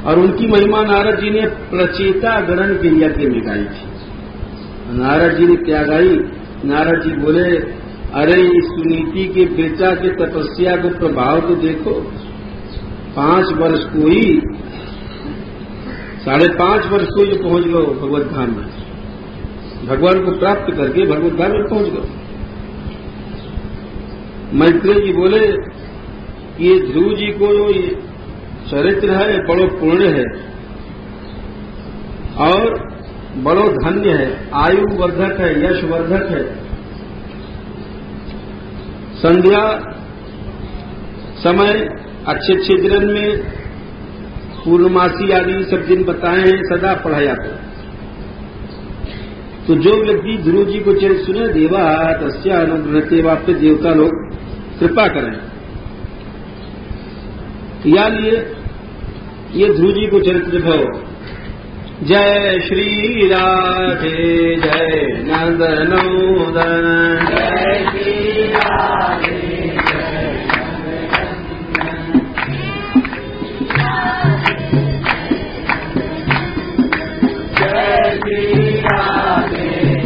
और उनकी महिमा नारद जी ने प्रचेता गणन के यज्ञ में गाई थी। नारद जी ने क्या गाई? नारद जी बोले, अरे इस सुनीति के बेटा के तपस्या को प्रभाव तो देखो। 5 वर्ष को ही, 5.5 वर्ष को ही पहुंच गए भगवत धाम में, भगवान को प्राप्त करके भगवत धाम में पहुंच गए। मैत्रेय जी बोले, ये ध्रुव जी को जो ये चरित्र है बड़ो पूर्ण है और बड़ो धन्य है, आयु वर्धक है, यश वर्धक है। संध्या समय अच्छे दिन में पूर्णमासी आदि सब दिन बताए हैं, सदा पढ़ाया था। तो जो व्यक्ति ध्रुव जी को चरित्र सुने, देवा तस्या अनुग्रहते, वाप्य देवता लोग कृपा करें। या लिए ये ध्रुव जी को चरित्र भाव। जय श्री राधे जय नंदनोदन, जय श्री राधे जय श्री राधे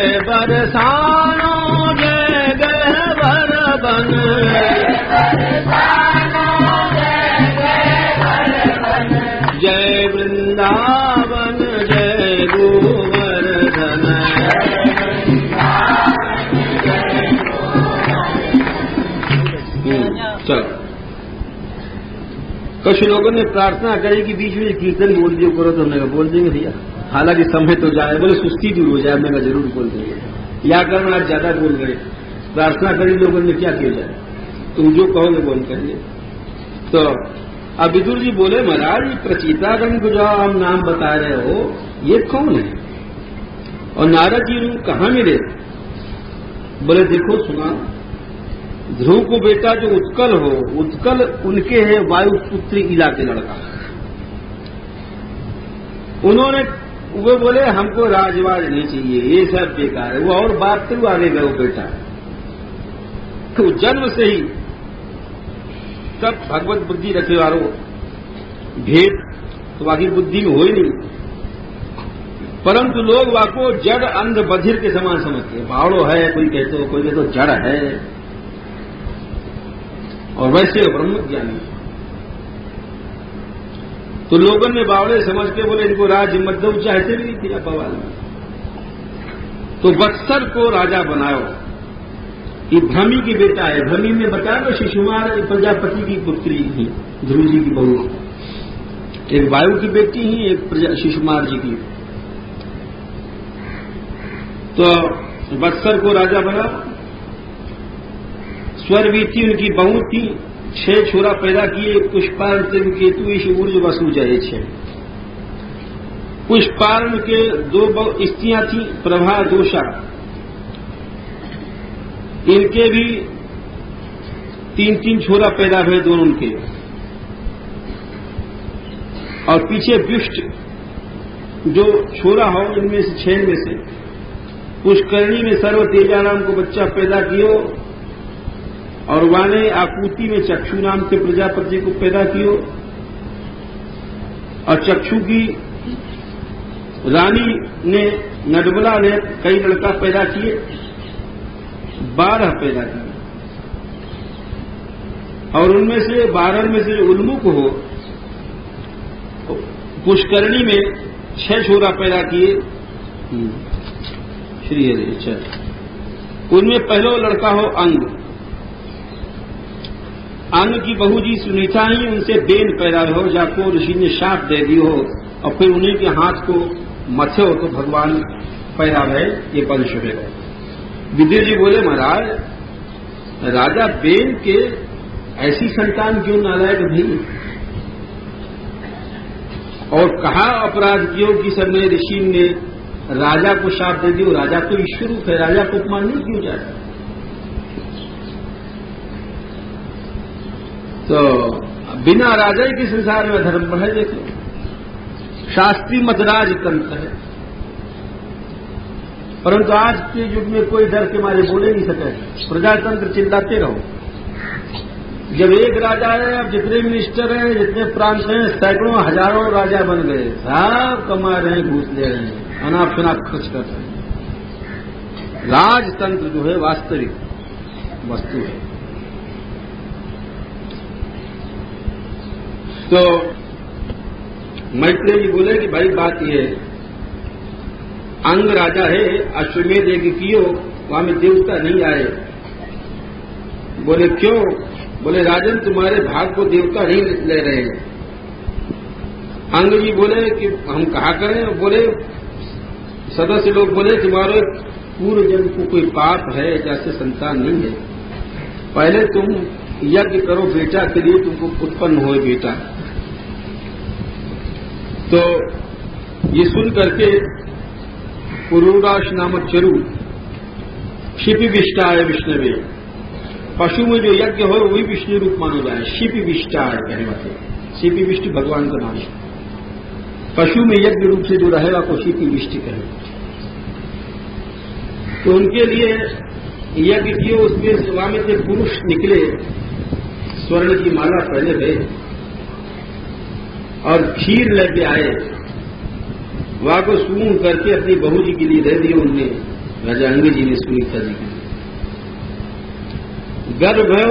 जय बरसानो जय गहवर बन, जय वृंदावन जय गोवर्धन। चलो, कुछ लोगों ने प्रार्थना करी कि बीच में कीर्तन बोल दियो करो, तो हमने कहा बोल देंगे भैया, हालांकि समय तो जाए, बोले सुस्ती दूर हो जाए, मैंने जरूर बोल देंगे। या कारण आज ज्यादा बोल गए, प्रार्थना करी लोगों ने, क्या किया जाए, तुम जो कहोगे बोल करेंगे। तो अब विदुर जी बोले महाराज प्रचीतागण को जो आप नाम बता रहे हो ये कौन है, और नारद जी उनको कहाँ मिले? बोले देखो सुना, ध्रुव को बेटा जो उत्कल हो, उत्कल उनके है वायुपुत्री इला के लड़का। उन्होंने वो बोले हमको राजवाज नहीं चाहिए, ये सब बेकार है, वो और बात तो आगे गए वो बेटा। तो जन्म से ही सब भगवत बुद्धि रखे वालों, भेद तो बाकी बुद्धि में हो ही नहीं, परंतु लोग वाको जड़ अंध बधिर के समान समझते हैं। बावड़ो है कोई कहते तो जड़ है, और वैसे ब्रह्म ज्ञानी। तो लोगों ने बावड़े समझ के बोले इनको राज्य मत दो, चाहते भी नहीं थी बवाल में। तो वत्सर को राजा बनाओ, ये भ्रमी की बेटा है। भ्रमी में बताया तो शिशुमार प्रजापति की पुत्री ही, ध्रुव जी की बहू, एक वायु की बेटी ही, एक शिशुमार जी की। तो वत्सर को राजा बना। स्वरवी थी उनकी बहू थी, 6 छोरा पैदा किए, पुष्पार्ण केतु ईश ऊर्ज वसु जय 6। पुष्पार्ण के 2 स्त्रियां थी, प्रभा दोषा, इनके भी 3-3 छोरा पैदा हुए दोनों उनके। और पीछे व्युष्ट जो छोरा हो इनमें से 6 में से, पुष्करणी में सर्व तेजाराम को बच्चा पैदा कियो, और वाने आकुति में चक्षु नाम के प्रजापति को पैदा कियो, और चक्षु की रानी ने नडबला ने कई लड़का पैदा किए, 12 पैदा किए। और उनमें से 12 में से जो उन्मुख हो, पुष्करणी में 6 छोरा पैदा किए, श्री हरि। अच्छा, उनमें पहला लड़का हो अंग। अंग की बहू जी सुनीता ही उनसे बेन पैदा हो, जाको ऋषि ने शाप दे दी हो, और फिर उन्हीं के हाथ को मथे हो तो भगवान पैदा भय, ये वंश है। विदुर जी बोले महाराज राजा बेन के ऐसी संतान क्यों नालायक भी, और कहा अपराध कियो कि सबने ऋषि ने राजा को शाप दे दियो। राजा तो ईश्वर रूप है, राजा को अपमान नहीं क्यों जाता। तो बिना राजा के संसार में धर्म बढ़े। देखो शास्त्रीय मत राजतंत्र है, परंतु आज के युग में कोई डर के मारे बोले नहीं सके, प्रजातंत्र चिल्लाते रहो। जब एक राजा है, अब जितने मिनिस्टर हैं, जितने प्रांत हैं, सैकड़ों हजारों राजा बन गए, सब कमा रहे हैं, घूस ले रहे हैं, अनाप शनाप खर्च कर रहे हैं। राजतंत्र जो है वास्तविक वस्तु है। तो मैत्रेय जी बोले कि भाई बात यह है, अंग राजा है, अश्वमेध यज्ञ कियो, वहां में देवता नहीं आए। बोले क्यों? बोले राजन तुम्हारे भाग को देवता नहीं ले रहे। अंग जी बोले कि हम कहा करें। बोले सदस्य लोग बोले तुम्हारे पूर्व जन्म को कोई पाप है, जैसे संतान नहीं है, पहले तुम यज्ञ करो बेटा के लिए, तुमको उत्पन्न हो बेटा। तो ये सुन करके पुरुराश नामक चरु शिपि विष्टाय विष्णवे, पशु में जो यज्ञ हो वही विष्णु रूप माना जाए। शिपि विष्टाय कहने वाले, शिपि विष्टि भगवान का नाम है। पशु में यज्ञ रूप से जो रहेगा को शिपि विष्टि कहे। तो उनके लिए यज्ञ किए, उसमें सभा में से पुरुष निकले, स्वर्ण की माला पहने गए और खीर लेके आए। वहां को सूंघ करके अपनी बहू जी के लिए दे दिए उनने, राजा अंग जी ने सुनीता जी की गर्भ है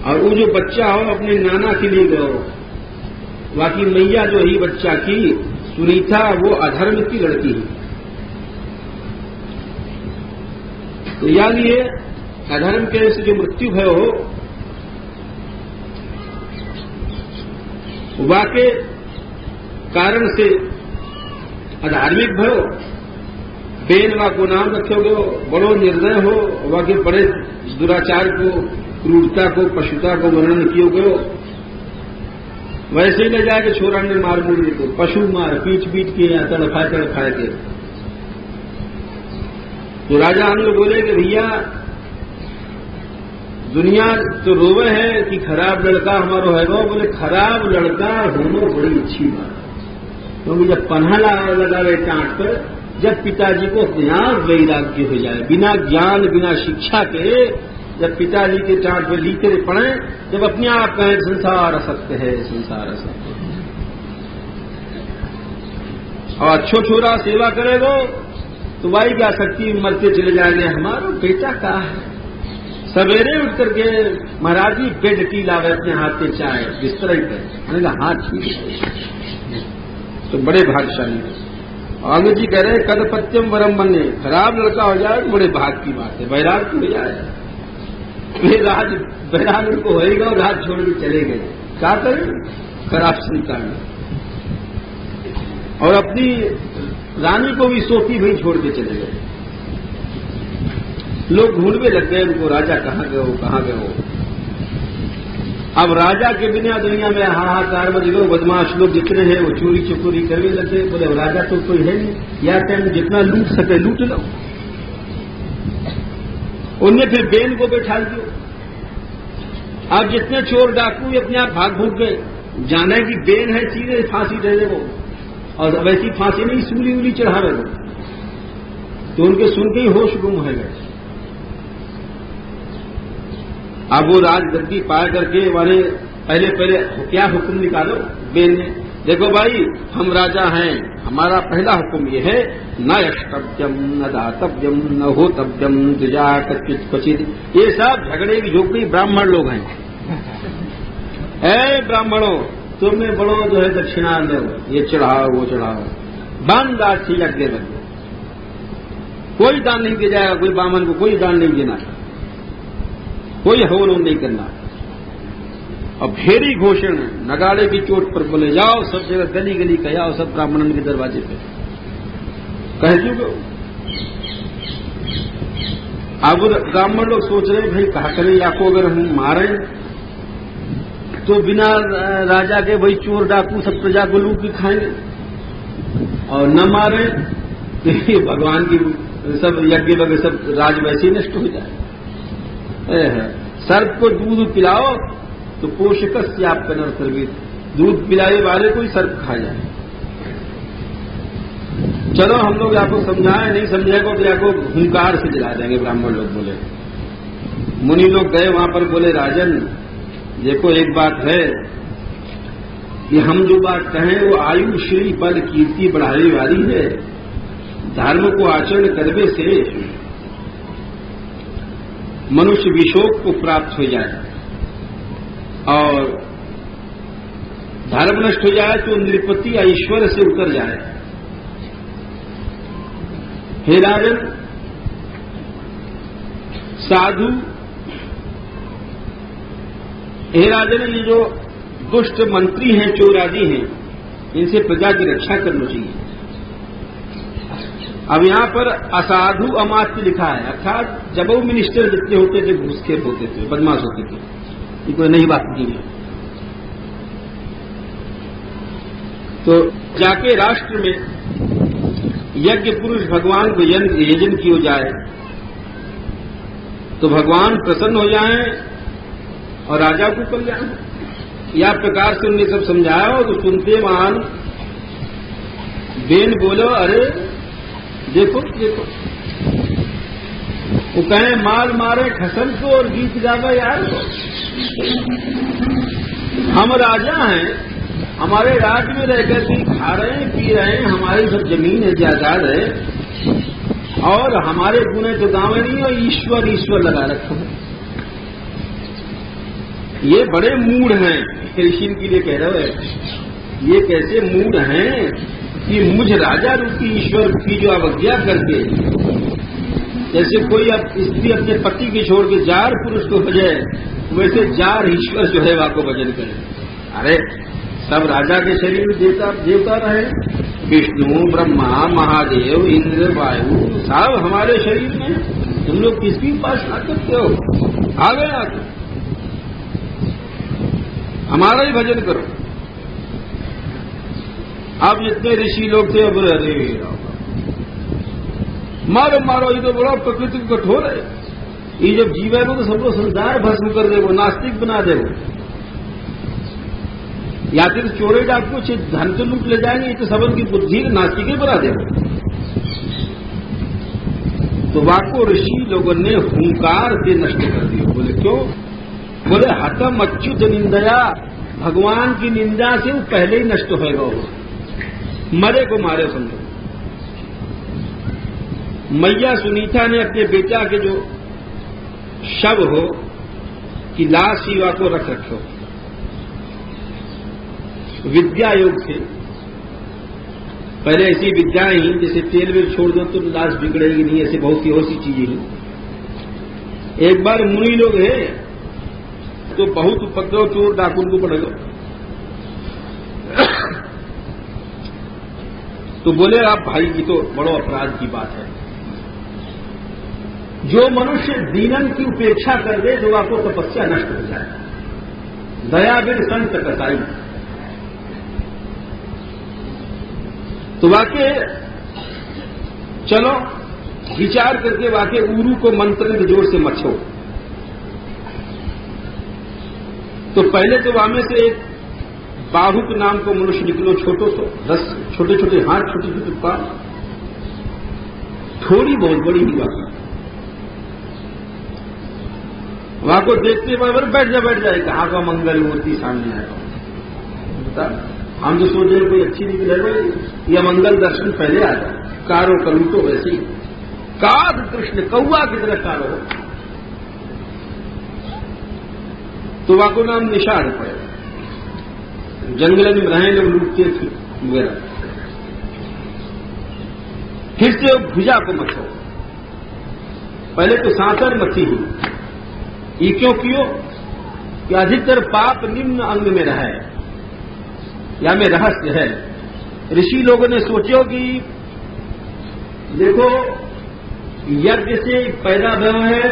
और वो जो बच्चा हो अपने नाना के लिए गयो, बाकी मैया जो ही बच्चा की सुनीता वो अधर्म की लड़की है। तो याद ये अधर्म के से जो मृत्यु भयो वाके कारण से अधार्मिक भयो, बेन वा को नाम रखो गो, बड़ो निर्दय हो, वाके बड़े दुराचार को, क्रूरता को, पशुता को वर्णन कियो गयो। वैसे ही ले जाके छोरा ने मार मुड़ी को पशु मार पीट के या तड़फाए के। तो राजा हम लोग बोले कि भैया दुनिया तो रोवे है कि खराब लड़का हमारो है वो, बोले खराब लड़का होना बड़ी अच्छी बात, क्योंकि जब पन्हा लगा रहे टाँट पर, जब पिताजी को ज्ञान वैराग्य हो जाए, बिना ज्ञान बिना शिक्षा के जब पिताजी के टाँट पर लीते पड़े, जब अपने आप कहें संसार असत्य है, संसार असत्य है, और अच्छो छोरा सेवा करेगो तो भाई क्या शक्ति मरते चले जाएंगे। हमारा बेटा कहाँ है, सवेरे उठ करके महाराज जी बेड टी लावे अपने हाथ से चाय बिस्तर ही पे, मैंने कहा हाँ ठीक है, तो बड़े भाग्यशाली। अंग जी कह रहे कद पत्यम वरम बने, खराब लड़का हो जाए तो बड़े भाग की बात है, वैराग हो जाए। वे राज वैराग उनको होएगा और राज छोड़ के चले गए, क्या करें खराब संतान, और अपनी रानी को भी सोती भाई छोड़ के चले गए। लोग ढूंढने लग गए उनको, राजा कहाँ गए हो, कहाँ गए हो। अब राजा के बिना दुनिया में हाहाकार मच गए, बदमाश लोग जितने हैं वो चोरी चकोरी करने लगे। बोले राजा तो कोई है नहीं, या टाइम जितना लूट सके लूट लो। उनने फिर बेन को बैठा दियो। अब जितने चोर डाकू अपने आप भाग भूग गए, जाना कि बेन है सीधे फांसी दे दे वो, और वैसी फांसी नहीं सूली उली चढ़ा रहे, तो उनके सुन के ही होश गुम हो गए। अब वो राजगद्दी पा करके माने पहले क्या हुक्म निकालो बेन ने, देखो भाई हम राजा हैं, हमारा पहला हुक्म ये है न यष्टव्यम न दातव्यम न होतव्यम द्विजा कचित क्वचित। ये सब झगड़े की झोपड़ी ब्राह्मण लोग हैं। ऐ ब्राह्मणों तुमने बड़ो जो है दक्षिणा दो, ये चढ़ाओ वो चढ़ाओ, बानदार थी यज्ञ लगे, कोई दान नहीं दिया जाएगा, कोई बामन को कोई दान नहीं देना, कोई हवन नहीं करना। और भेरी घोषण नगाड़े की चोट पर बोले जाओ सब जगह गली गली कहो, सब ब्राह्मणन के दरवाजे पे कह चुके। अब ब्राह्मण लोग सोच रहे भाई कहा करें, या को अगर हम मारें तो बिना राजा के वही चोर डाकू सब प्रजा को लूट के खाएंगे, और न मारे तो ये भगवान की सब यज्ञ वगैरह सब राज वैसे ही नष्ट हो जाए। सर्प को दूध पिलाओ तो पोषक आपका नर सर्वित, दूध पिलाए वाले को ही सर्प खा जाए। चलो हम लोग आपको समझाएं, नहीं समझेगा तो आपको हुंकार से जला देंगे। ब्राह्मण लोग बोले, मुनि लोग गए वहां पर, बोले राजन देखो एक बात है कि हम जो बात कहें वो आयु श्री बल कीर्ति बढ़ाने वाली है। धर्म को आचरण करने से मनुष्य विशोक को प्राप्त हो जाए, और धर्म नष्ट हो जाए तो नृपति ऐश्वर्य से उतर जाए। हे राजन साधु, हे राजन ये जो दुष्ट मंत्री हैं चोर आदि हैं, इनसे प्रजा की रक्षा करनी चाहिए। अब यहां पर असाधु अमात्य लिखा है, अर्थात जब वो मिनिस्टर जितने होते थे घुसखेप होते थे, बदमाश होते थे, ये कोई नई बात नहीं है। तो जाके राष्ट्र में यज्ञ पुरुष भगवान को यजन किया जाए तो भगवान प्रसन्न हो जाएं और राजा को कल्याण। या प्रकार से उन्हें सब समझाया हो तो सुनते मान बेन बोलो अरे देखो देखो, वो कहें माल मारे खसल को और गीत गावा यार को। हम राजा हैं, हमारे राज्य में रहकर भी खा रहे हैं पी रहे हैं, हमारी सब जमीन है जायदाद है, और हमारे गुणे तो गाँव में नहीं, और ईश्वर ईश्वर लगा रखे हैं। ये बड़े मूढ़ हैं, ऋषि के लिए कह रहे हैं। ये कैसे मूढ़ हैं कि मुझ राजा रूपी ईश्वर की जो अवज्ञा करके, जैसे कोई अब स्त्री अपने पति की छोड़ के जार पुरुष को भजे, वैसे जार ईश्वर जो है वाको भजन करे। अरे सब राजा के शरीर में देवता रहे, विष्णु ब्रह्मा महादेव इंद्र वायु सब हमारे शरीर में। तुम लोग किसकी उपासना करते हो? आ गए आके हमारा ही भजन करो। अब जितने ऋषि लोग थे, अब अरे मारो मारो, ये तो बड़ा प्रकृति को कठोर है, ये जब जीवा को तो सबको संसार भस्म कर दे, वो नास्तिक बना दे, वो या फिर चोरे डाकू धन तो लूट ले जाएंगे, ये तो सबन की बुद्धि नास्तिक ही बना दे। तो वाको ऋषि लोगों ने हुंकार से नष्ट कर दिया। बोले क्यों? बोले हतम अच्युत निंदया, भगवान की निंदा से वो पहले ही नष्ट होगा, वो मरे को मारे समझो। मैया सुनीता ने अपने बेटा के जो शव हो कि लाश शिवा को रख रखो, विद्या योग थे पहले। ऐसी विद्याएं ही जैसे तेल में छोड़ दो तो लाश बिगड़ेगी नहीं, ऐसे बहुत सी और सी चीजें हैं। एक बार मुनि लोग हैं तो बहुत उपद्रव चोर डाकुन को पड़ेगा, तो बोले आप भाई की तो बड़ो अपराध की बात है। जो मनुष्य दीनन की उपेक्षा कर दे तो आपको तपस्या नष्ट हो जाए। दया बिन संत कसाई। तो वाके चलो विचार करके वाके उरू को मंत्र जोर से मच्छो। तो पहले तो वहां में से एक बाहुक नाम को मनुष्य निकलो, छोटो सो 10 छोटे छोटे हाथ, छोटे छोटे पांव, थोड़ी बहुत बड़ी ही बात। वहां को देखते हुए बैठ जाए, कहा का मंगल मूर्ति सामने आएगा। हम तो सोच रहे कोई अच्छी निकलेगा, या मंगल दर्शन पहले आ जाए। कारो कलूटो वैसे ही काग कृष्ण कौआ की तरह कारो, तो वहां को नाम निषाद पड़ेगा। जंगल में रहे लोग लूटते थे वगैरह। फिर से भुजा को मचो, पहले तो सांसर मची ही। ये क्यों कियो कि अधिकतर पाप निम्न अंग में रहा है, या में रहस्य है। ऋषि लोगों ने सोचो कि देखो यज्ञ से पैदा हुआ है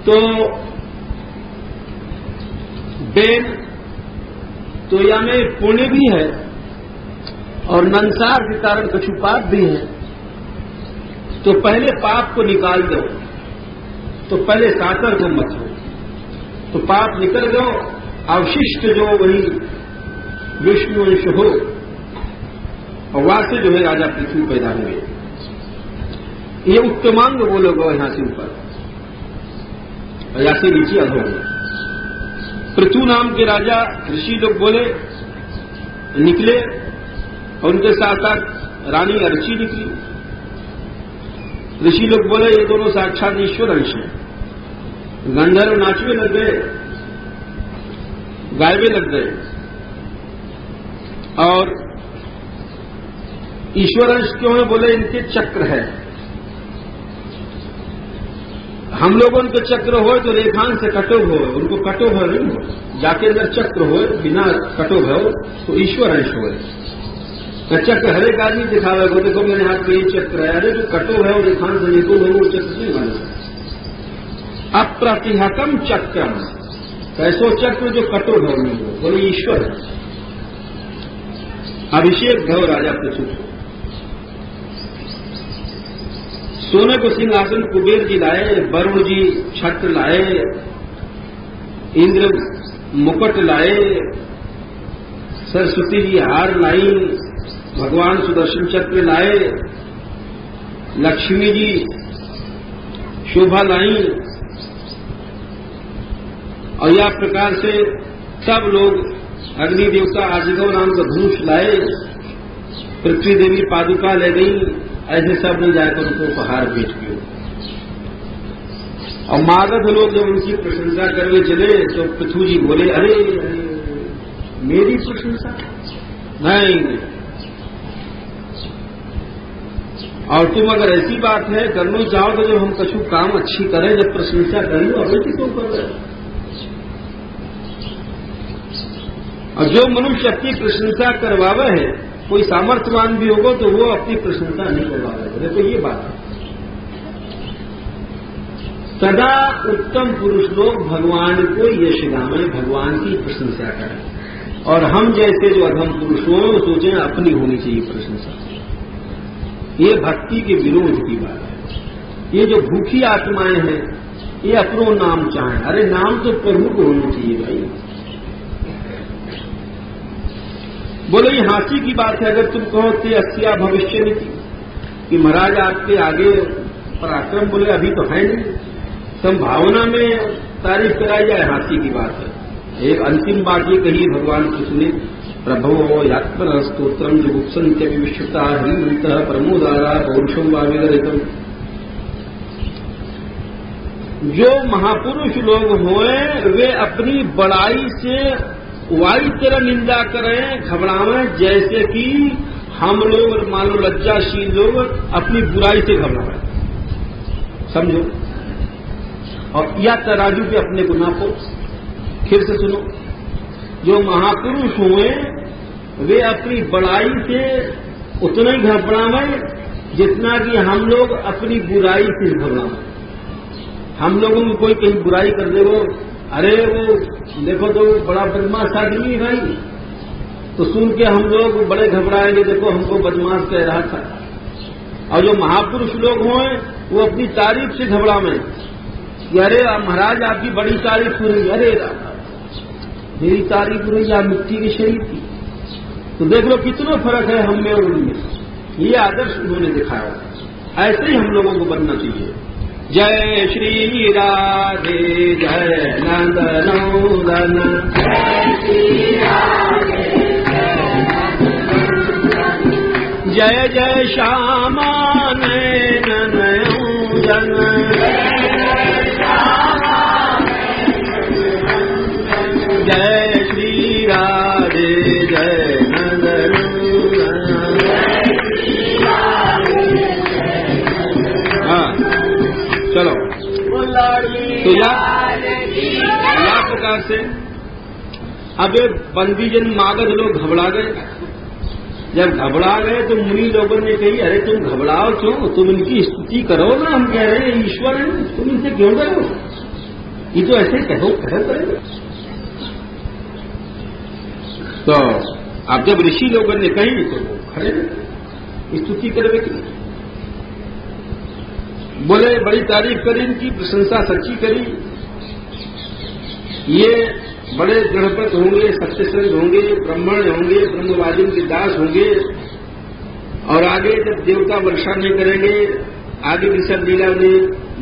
तो बेन तो या में पुण्य भी है और नंसार के कारण कछु पाप भी है। तो पहले पाप को निकाल दो, तो पहले सांसर को मत हो, तो पाप निकल गयो। अवशिष्ट जो वही विष्णु अंश हो, और वहां से जो है राजा पृथ्वी पैदा हुए। ये उत्तमांग बोलोगे यहां से ऊपर, और यहां से नीचे अधोगे। पृथु नाम के राजा ऋषि लोग बोले निकले, और उनके साथ साथ रानी अर्ची निकली। ऋषि लोग बोले ये दोनों साक्षात ईश्वर अंश हैं। गंधर्व नाचने लग गए, गायबे लग गए, और ईश्वर अंश क्यों है? बोले इनके चक्र है। हम लोगों उनके चक्र हो तो रेखांश से कटो हो, उनको कटो हो नहीं हो, जाके अंदर चक्र हो बिना कटो हो तो ईश्वर अंश हो। चक्र हर एक आदमी दिखावे को, देखो मेरे हाथ में ये चक्र है, अरे जो कटो है और रेखांश से निको है वो चक्र नहीं बना। अप्रतिहतम चक्रम, कैसो चक्र जो कटो है नहीं हो, बोले ईश्वर। अभिषेक भव राजा पृथु। सोने को सिंहासन कुबेर जी लाए, वरुण जी छत्र लाए, इंद्र मुकुट लाए, सरस्वती जी हार लाई, भगवान सुदर्शन चक्र लाए, लक्ष्मी जी शोभा लाई, और यह प्रकार से सब लोग अग्नि देवता आदिगव नाम का धनुष लाए, पृथ्वी देवी पादुका ले गई, ऐसे सब नहीं जाकर उनको उपहार भेज दिए। और मागध लोग जब उनकी प्रशंसा करके चले तो पृथु जी बोले, अरे मेरी प्रशंसा नहीं, और तुम अगर ऐसी बात है करना चाहो तो जब हम कछु काम अच्छी करें, जब प्रशंसा करें तो अवैध क्यों कर रहे? और जो मनुष्य अपनी प्रशंसा करवावे है, कोई सामर्थ्यवान भी होगा तो वो अपनी प्रशंसा नहीं करवावे। देखो ये बात है, सदा उत्तम पुरुष लोग भगवान को यश गावें, भगवान की प्रशंसा करें, और हम जैसे जो अधम पुरुष हों सोचें अपनी होनी चाहिए प्रशंसा। ये भक्ति के विरोध की बात है। ये जो भूखी आत्माएं हैं ये अपनो नाम चाहें, अरे नाम तो प्रभु को होना चाहिए भाई। बोलो ये हाथी की बात है, अगर तुम कहो ते अस्या भविष्य नीति कि महाराज आपके आगे पराक्रम, बोले अभी तो है नहीं, संभावना में तारीफ कराई जाए, हाथी की बात है। एक अंतिम बात ये कही भगवान कृष्ण ने, प्रभो यात्मन स्तोत्रम जुगुप्सन्त्य विश्वता ह्रीमंत प्रमोदारा पौरुषम वाविगरितम। जो महापुरुष लोग हों वे अपनी बड़ाई से वायु तरह निंदा करें, घबरावें, जैसे कि हम लोग मान लो लज्जाशील लोग अपनी बुराई से घबरावें, समझो। और या तराजू पे अपने को नापो। फिर से सुनो, जो महापुरुष हुए वे अपनी बड़ाई से उतना ही घबरावें जितना कि हम लोग अपनी बुराई से घबरावें। हम लोगों में कोई कहीं बुराई कर दे, वो अरे वो देखो तो बड़ा बदमाश आदमी है भाई, तो सुन के हम लोग बड़े घबराएंगे, देखो हमको बदमाश कह रहा था। और जो महापुरुष लोग हों वो अपनी तारीफ से घबरावें कि अरे महाराज आपकी बड़ी तारीफ हो रही, अरे मेरी तारीफ हो रही, आप मिट्टी के शरीर की। तो देख लो कितना फर्क है हम में और उनमें। ये आदर्श उन्होंने दिखाया, ऐसे ही हम लोगों को बनना चाहिए। जय श्री राधे जय नंदनंदन, जय जय श्यामा नयन जन, जय श्री राधे जय चलो। तो या प्रकार से अब बंदीजन मागध लोग घबरा गए। जब घबरा गए तो मुनि लोगों ने कही, अरे तुम घबराओ क्यों, तुम इनकी स्तुति करो ना, हम कह रहे हैं ईश्वर है, तुम इनसे क्यों करो, ये तो ऐसे कहो करेंगे। तो अब जब ऋषि लोगों ने कही तो वो खड़े स्तुति करवे की, बोले बड़ी तारीफ करी, इनकी प्रशंसा सच्ची करी, ये बड़े दृढ़व्रत होंगे, सत्यसंध होंगे, ब्राह्मण होंगे, ब्रह्मवादियों के दास होंगे, और आगे जब देवता वर्षा नहीं करेंगे, आगे भी सब लीला ने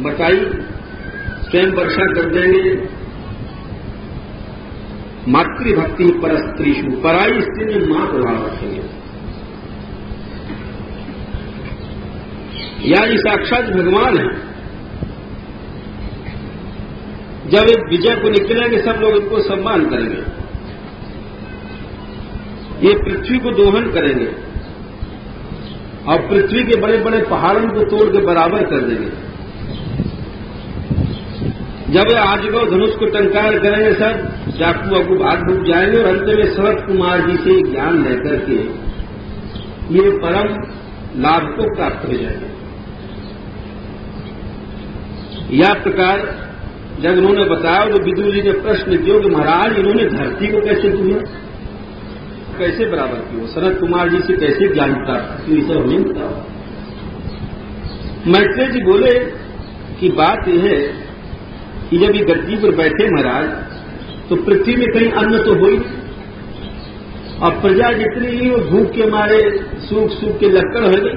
बताई, स्वयं वर्षा कर देंगे। मातृभक्ति परस्त्रीषु, पराई स्त्री में मां प्रभाव रखेंगे, या ये साक्षात भगवान है। जब एक विजय को निकलेंगे सब लोग इनको सम्मान करेंगे, ये पृथ्वी को दोहन करेंगे और पृथ्वी के बड़े बड़े पहाड़ों को तोड़ के बराबर कर देंगे। जब आजगव धनुष को टंकार करेंगे सब, चाकू वाकू भाग डूब जाएंगे, और अंत में शरद कुमार जी से ज्ञान लेकर के ये परम लाभ को प्राप्त हो जाएगा। यह प्रकार जब उन्होंने बताया तो विदुर जी ने प्रश्न किया कि महाराज इन्होंने धरती को कैसे दुनिया कैसे बराबर किया, शरद कुमार जी से कैसे ज्ञान प्राप्त किया, इसे हमें बताओ। मैत्रेय जी बोले कि बात यह है कि जब ये गद्दी पर बैठे महाराज तो पृथ्वी में कहीं अन्न तो हो ही, और प्रजा जितनी ही वो भूख के मारे सूख सूख के लक्कड़ हो गई,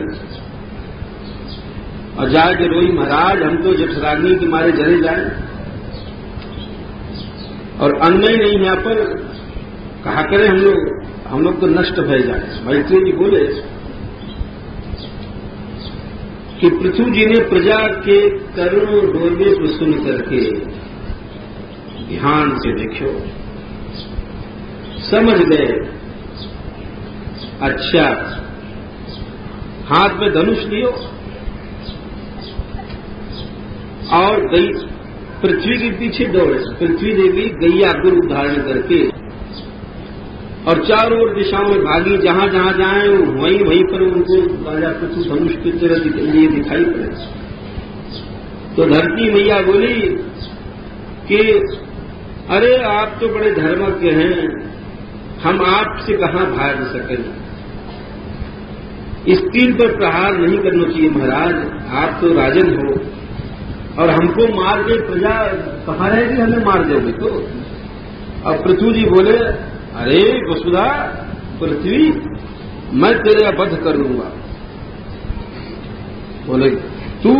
और जाए के रोई महाराज हम तो जठराग्नि के मारे जले जाए, और अन्न ही नहीं यहाँ पर, कहा करें हम लोग तो नष्ट भय जाए। मैत्रेय जी बोले कि पृथु जी ने प्रजा के करुण रोदे को सुन करके ध्यान से देखो, समझ गए, अच्छा हाथ में धनुष लियो और गई पृथ्वी के पीछे दौड़े। पृथ्वी देवी गैया गुरु धारण करके और चारों ओर दिशाओं में भागी, जहां जहां जाए वहीं पर उनको राजा पृथु धनुष की तरह लिए दिखाई पड़े। तो धरती मैया बोली कि अरे आप तो बड़े धर्मज्ञ हैं, हम आपसे कहां भाग सकेंगे, इस तीर पर प्रहार नहीं करना चाहिए महाराज, आप तो राजन हो और हमको मार के प्रजा कहां रहेगी, हमें मार दोगे तो। अब पृथु जी बोले अरे वसुधा पृथ्वी, मैं तेरा वध कर लूंगा। बोले तू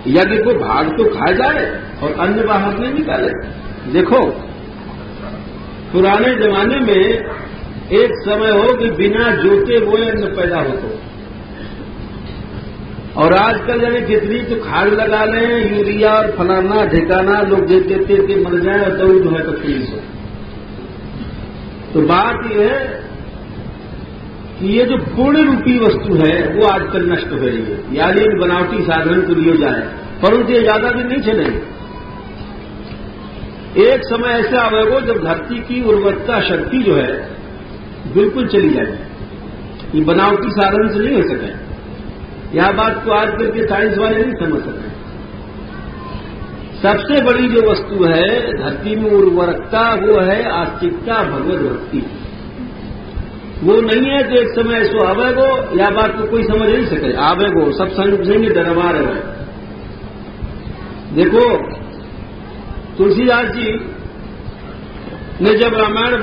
यज्ञ को भाग तो खा जाए और अन्न बाहर नहीं निकाले। देखो पुराने जमाने में एक समय हो कि बिना जोते बोए अन्न पैदा होता, और आजकल जाने कितनी तो खाद लगा लें, यूरिया और फलाना ठिकाना लोग दे देते कि मर जाए और दौड़ जो है तकलीफ हो। तो बात यह है कि ये जो पूर्ण रूपी वस्तु है वो आजकल नष्ट हो रही है, यानी इन बनावटी साधन तो लिए जाए, परंतु ये ज्यादा दिन नहीं चलेंगे। एक समय ऐसा आएगा जब धरती की उर्वरता शक्ति जो है बिल्कुल चली जाएगी, ये बनावटी साधन से नहीं हो सके। यह बात को आजकल के साइंस वाले नहीं समझ सके। सबसे बड़ी जो वस्तु है धरती में उर्वरकता, वो है आस्तिकता, भगवत भक्ति। वो नहीं है कि एक समय ऐसो आवेगो, या बात को कोई समझ नहीं सके, आवेगो सब समझेंगे दरबार है। देखो तुलसीदास जी ने जब रामायण